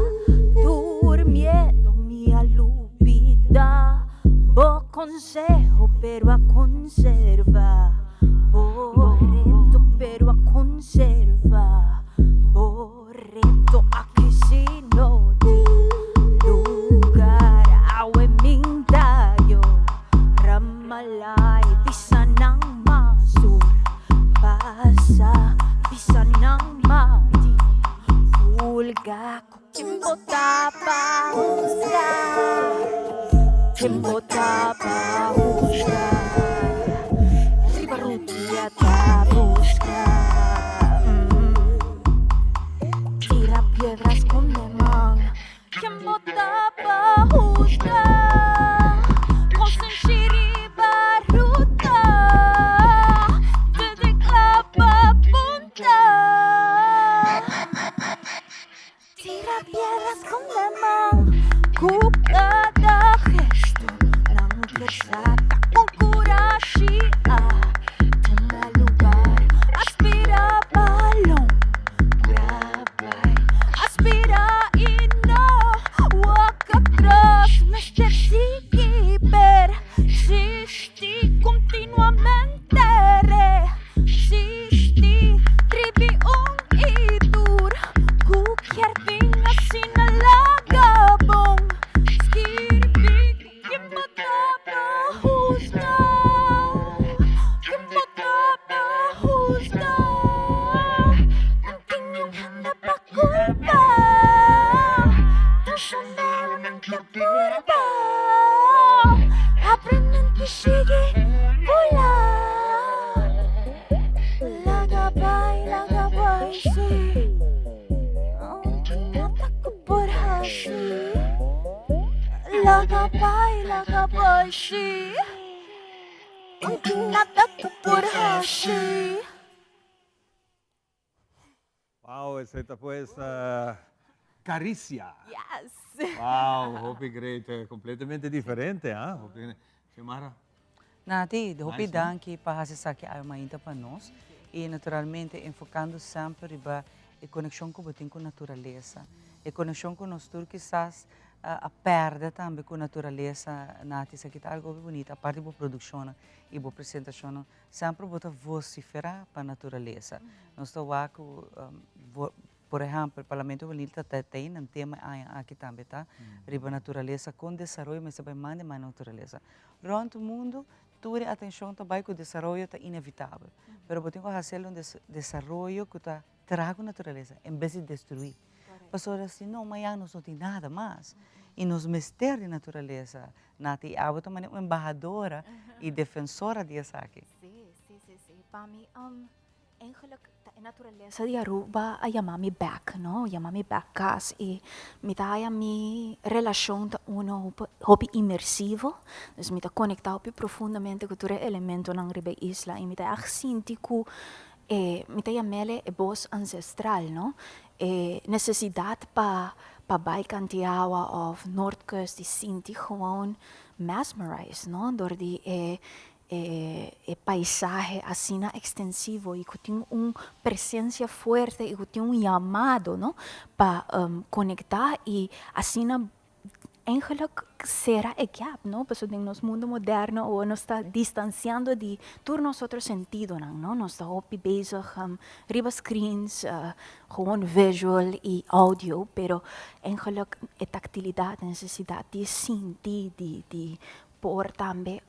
durmiendo mia lupida, bo consejo pero a conserva, bo reto pero a conserva, bo reto a que si no di lugar awe mintayo, ramalay bisanang masur, pasa bisanang mati, ulga ko kimbota pa usga. quien votaba buscar, arriba rupiata busca, tira piedras con demán, quien votaba buscar, con senshiri baruta, desde clapa punta, tira piedras con demán, cada gesto ng kersata kung kurashi tanda lugar aspira balong grabay aspira ino wag atras Mr. Sigiper sisti continuamente resisti tribi un itur kukyarding asinalagabong Lagabay, she. Ang tinatagpo por hashi. Wow, esta pues Caricia. Yes. Wow, Hopi great. Completamente diferente, ¿ah? Xiomara. Nati, hopi Nice, danki para sa que ay mainta para nós e naturalmente enfocando sempre riba a conexão com a natureza, a conexão com nós tudo quizás a perda também com a natureza, nati sa que algo bonito, a parte da produção e da apresentação, sempre bota vociferar para a natureza. Nós estamos por exemplo, o Parlamento Bonito tem um tema aqui também, tá? Riba natureza com desenvolvimento, mas também manda mais natureza. Durante o mundo, toda a atenção também com o desenvolvimento é inevitável. Mas eu tenho que fazer um desenvolvimento que está trago natureza, em vez de destruir. Pessoas assim, não, amanhã nós não tem nada mais. E nos mester de natureza, Nati, eu também uma embajadora e defensora disso aqui. Sim. Para mim, eigenlijk a natureza de Aruba a yamami back, no? Yamami back kas e mi dá mi relação ta uno hobby imersivo, dus mi ta conectado profundamente com todo elemento ng ribe isla e mi ta sinti ku mi ta yamele e voz ancestral, no? Necessidade pa bijkantiawa of Noordkust die sinti gewoon mesmerized, no? Door die paisaje assim extensivo e que tem presença forte e que tem chamado, não, para conectar e assim eigenlijk será gap, não, porque em nosso mundo moderno ou nós está distanciando de todo nosso outro sentido, não, nós está op bezig riba screens, gewoon visual e audio, pero eigenlijk a tactilidade, a necessidade de sentir, de por também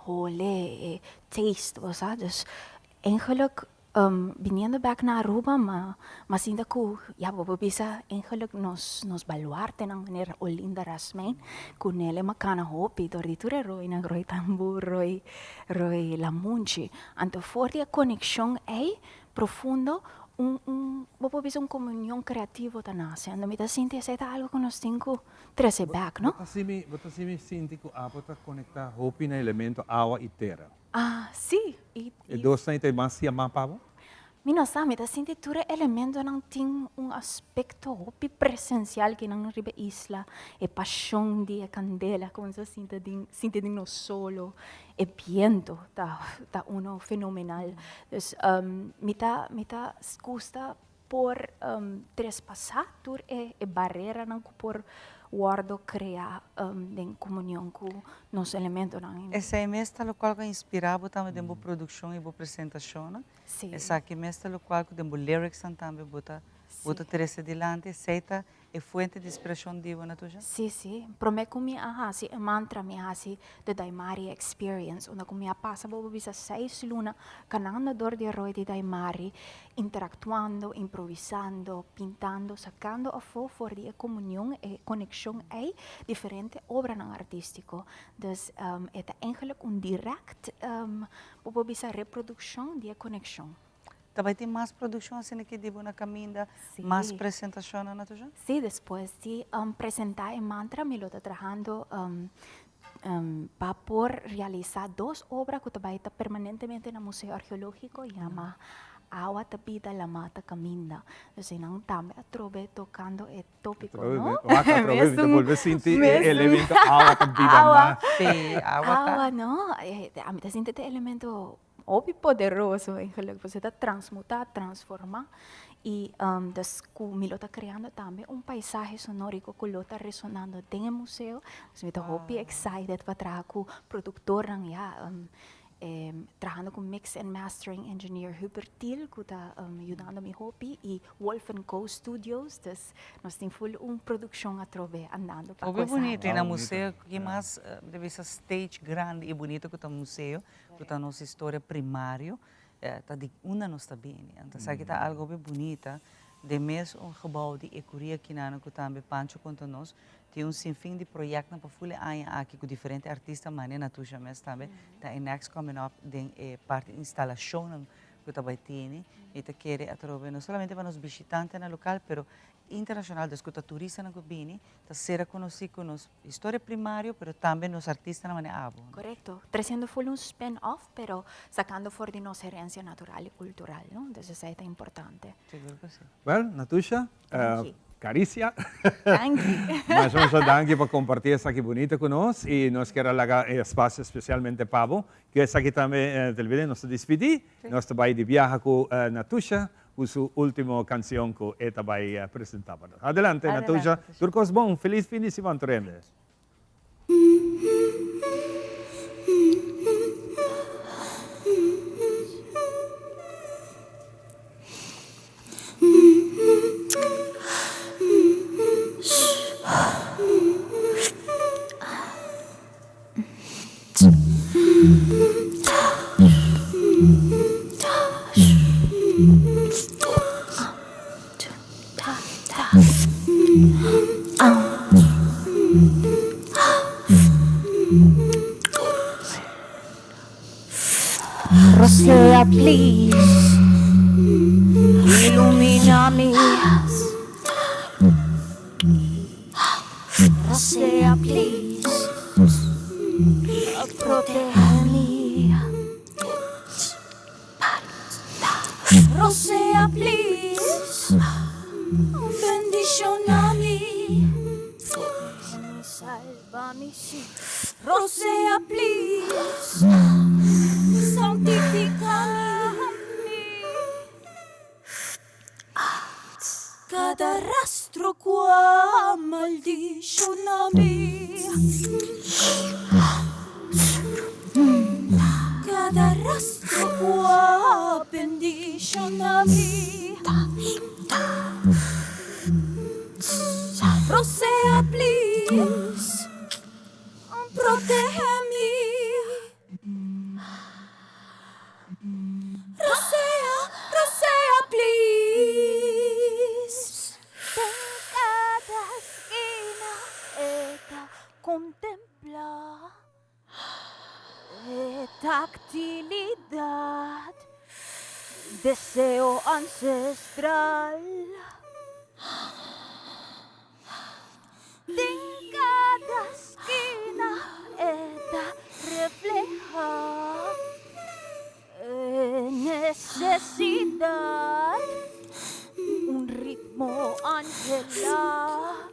hole taste, was dus eigenlijk viniendo back naar Aruba, mas ainda que ja, we bisa eigenlijk nos baluarte ng manera olinda rasmain, kun ele makana hopi doriture roi na roi tambur roi lamunchi, anto forte a conexão profundo vou bisa comunhão criativo ta nasa, ando mi ta sinti essa algo que nos tenho trazer back, no? Bota si mi sinti ko apo ta conecta hopi na elemento awa e terra. Sim. E dos na ite mas siya mapavo? Minasami, ta sinti ture elemento ng ting aspecto hopi presencial que nang ribe isla, paixão de candela, como se sinta din no solo, viento, ta uno fenomenal. Dus mita gusta por trespassar tur barreira nang por guardo criar em comunhão com nos elementos não. Essa é mesta local que inspirava também de boa produção e boa apresentação, né? Sim. Essa aqui mesta local que de boa lyrics também bota três delante, aceita é fuente de expressão diva na tuja? Sim. Prometo mi ahasi, mantra mi ahasi, the Daimari experience. Una kumia passa bobo bisa 6 luna, canando dor di arroyo di Daimari, interactuando, improvisando, pintando, sacando a for di comunión e connexion ai differente obra ng artistico. Dus het eigenlijk un direct bobo bisa reproduction di connexion. Também tem mais produção assim que diva na caminda, mais apresentação na tuja? Sí, después de presentar el mantra, me lo está trabajando para por realizar 2 obras que está permanentemente en el Museo Arqueológico, llama Agua Tapita la Mata Caminda. Entonces, nang tambe atrobe tocando el tópico, ¿no? Atrobe, te vuelves sinti elemento agua tapita más. Sí, agua, ¿no? A mí te siente este elemento obvio poderoso, eigenlijk, você está transmutar, transformar. E me lo está creando também paisaje sonórico que lo está resonando dentro del museo. Me está muy excited para trabajar con productor, trabajando con mix and mastering engineer Hubert Thiel, que está ayudando a mi hobby, y Wolf & Co Studios. Dus nós temos full produção a trove andando para coisa. Bonito, e no museu, que mais deve ser stage grande e bonito que está o museu, que está a nossa história primária. Tá de uma não está bem, então sabe que tá algo bem bonita, de mesmo gebouw die economia aqui na que também Pancho conta nós, tem sinfim de projetos para full aqui com diferentes artistas, mas na tuja mesmo também, tá em next coming up de parte instalação que tá baitini, e tá querer atrove não somente para os visitantes no local, pero internacional, descuta turista na Cubini, tá ser conhecido com nos história primária, pero também nos artistas na maneira abo. Correcto, trazendo full un spin-off, pero sacando fuera de nuestra herencia natural y cultural, ¿no? Entonces eso es importante. Seguro que sí. Well, Natusha, Caricia. Thank you. Mas vamos a dar por compartir essa aqui bonita conosco e nós queremos largar espaço especialmente para Pablo, que essa aqui também televisão nós despedir, nós também de viajar com Natusha, com sua última canção que ele vai apresentar para nós. Adelante, Natusha. Turcos bom, feliz fim de semana, Torres. Rosea, please, ilumíname. Rosea, please, protégeme. Rosea, please, bendicioname. Sálvame, sí. Rosea, please, santificame. Cada rastro qua maldicioname. Cada rastro qua bendicioname. Rosea, please, protégeme. Rosea, Rosea, please. En cada esquina esta contempla tactilidad, deseo ancestral. En cada esquina esta refleja necesidad, un ritmo angelar.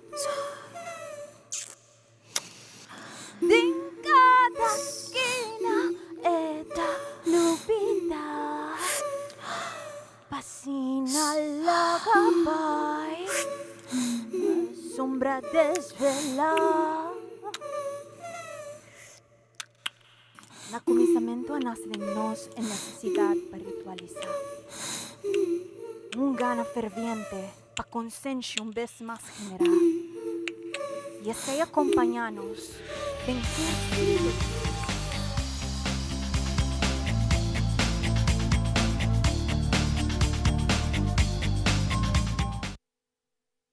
En cada esquina esta lupita fascina la gabay, sombra desvelada. Nakumisamento nace de nos en necesidad para ritualizar. Un gana ferviente pa conciencia un vez más general. Y es que acompañarnos en tu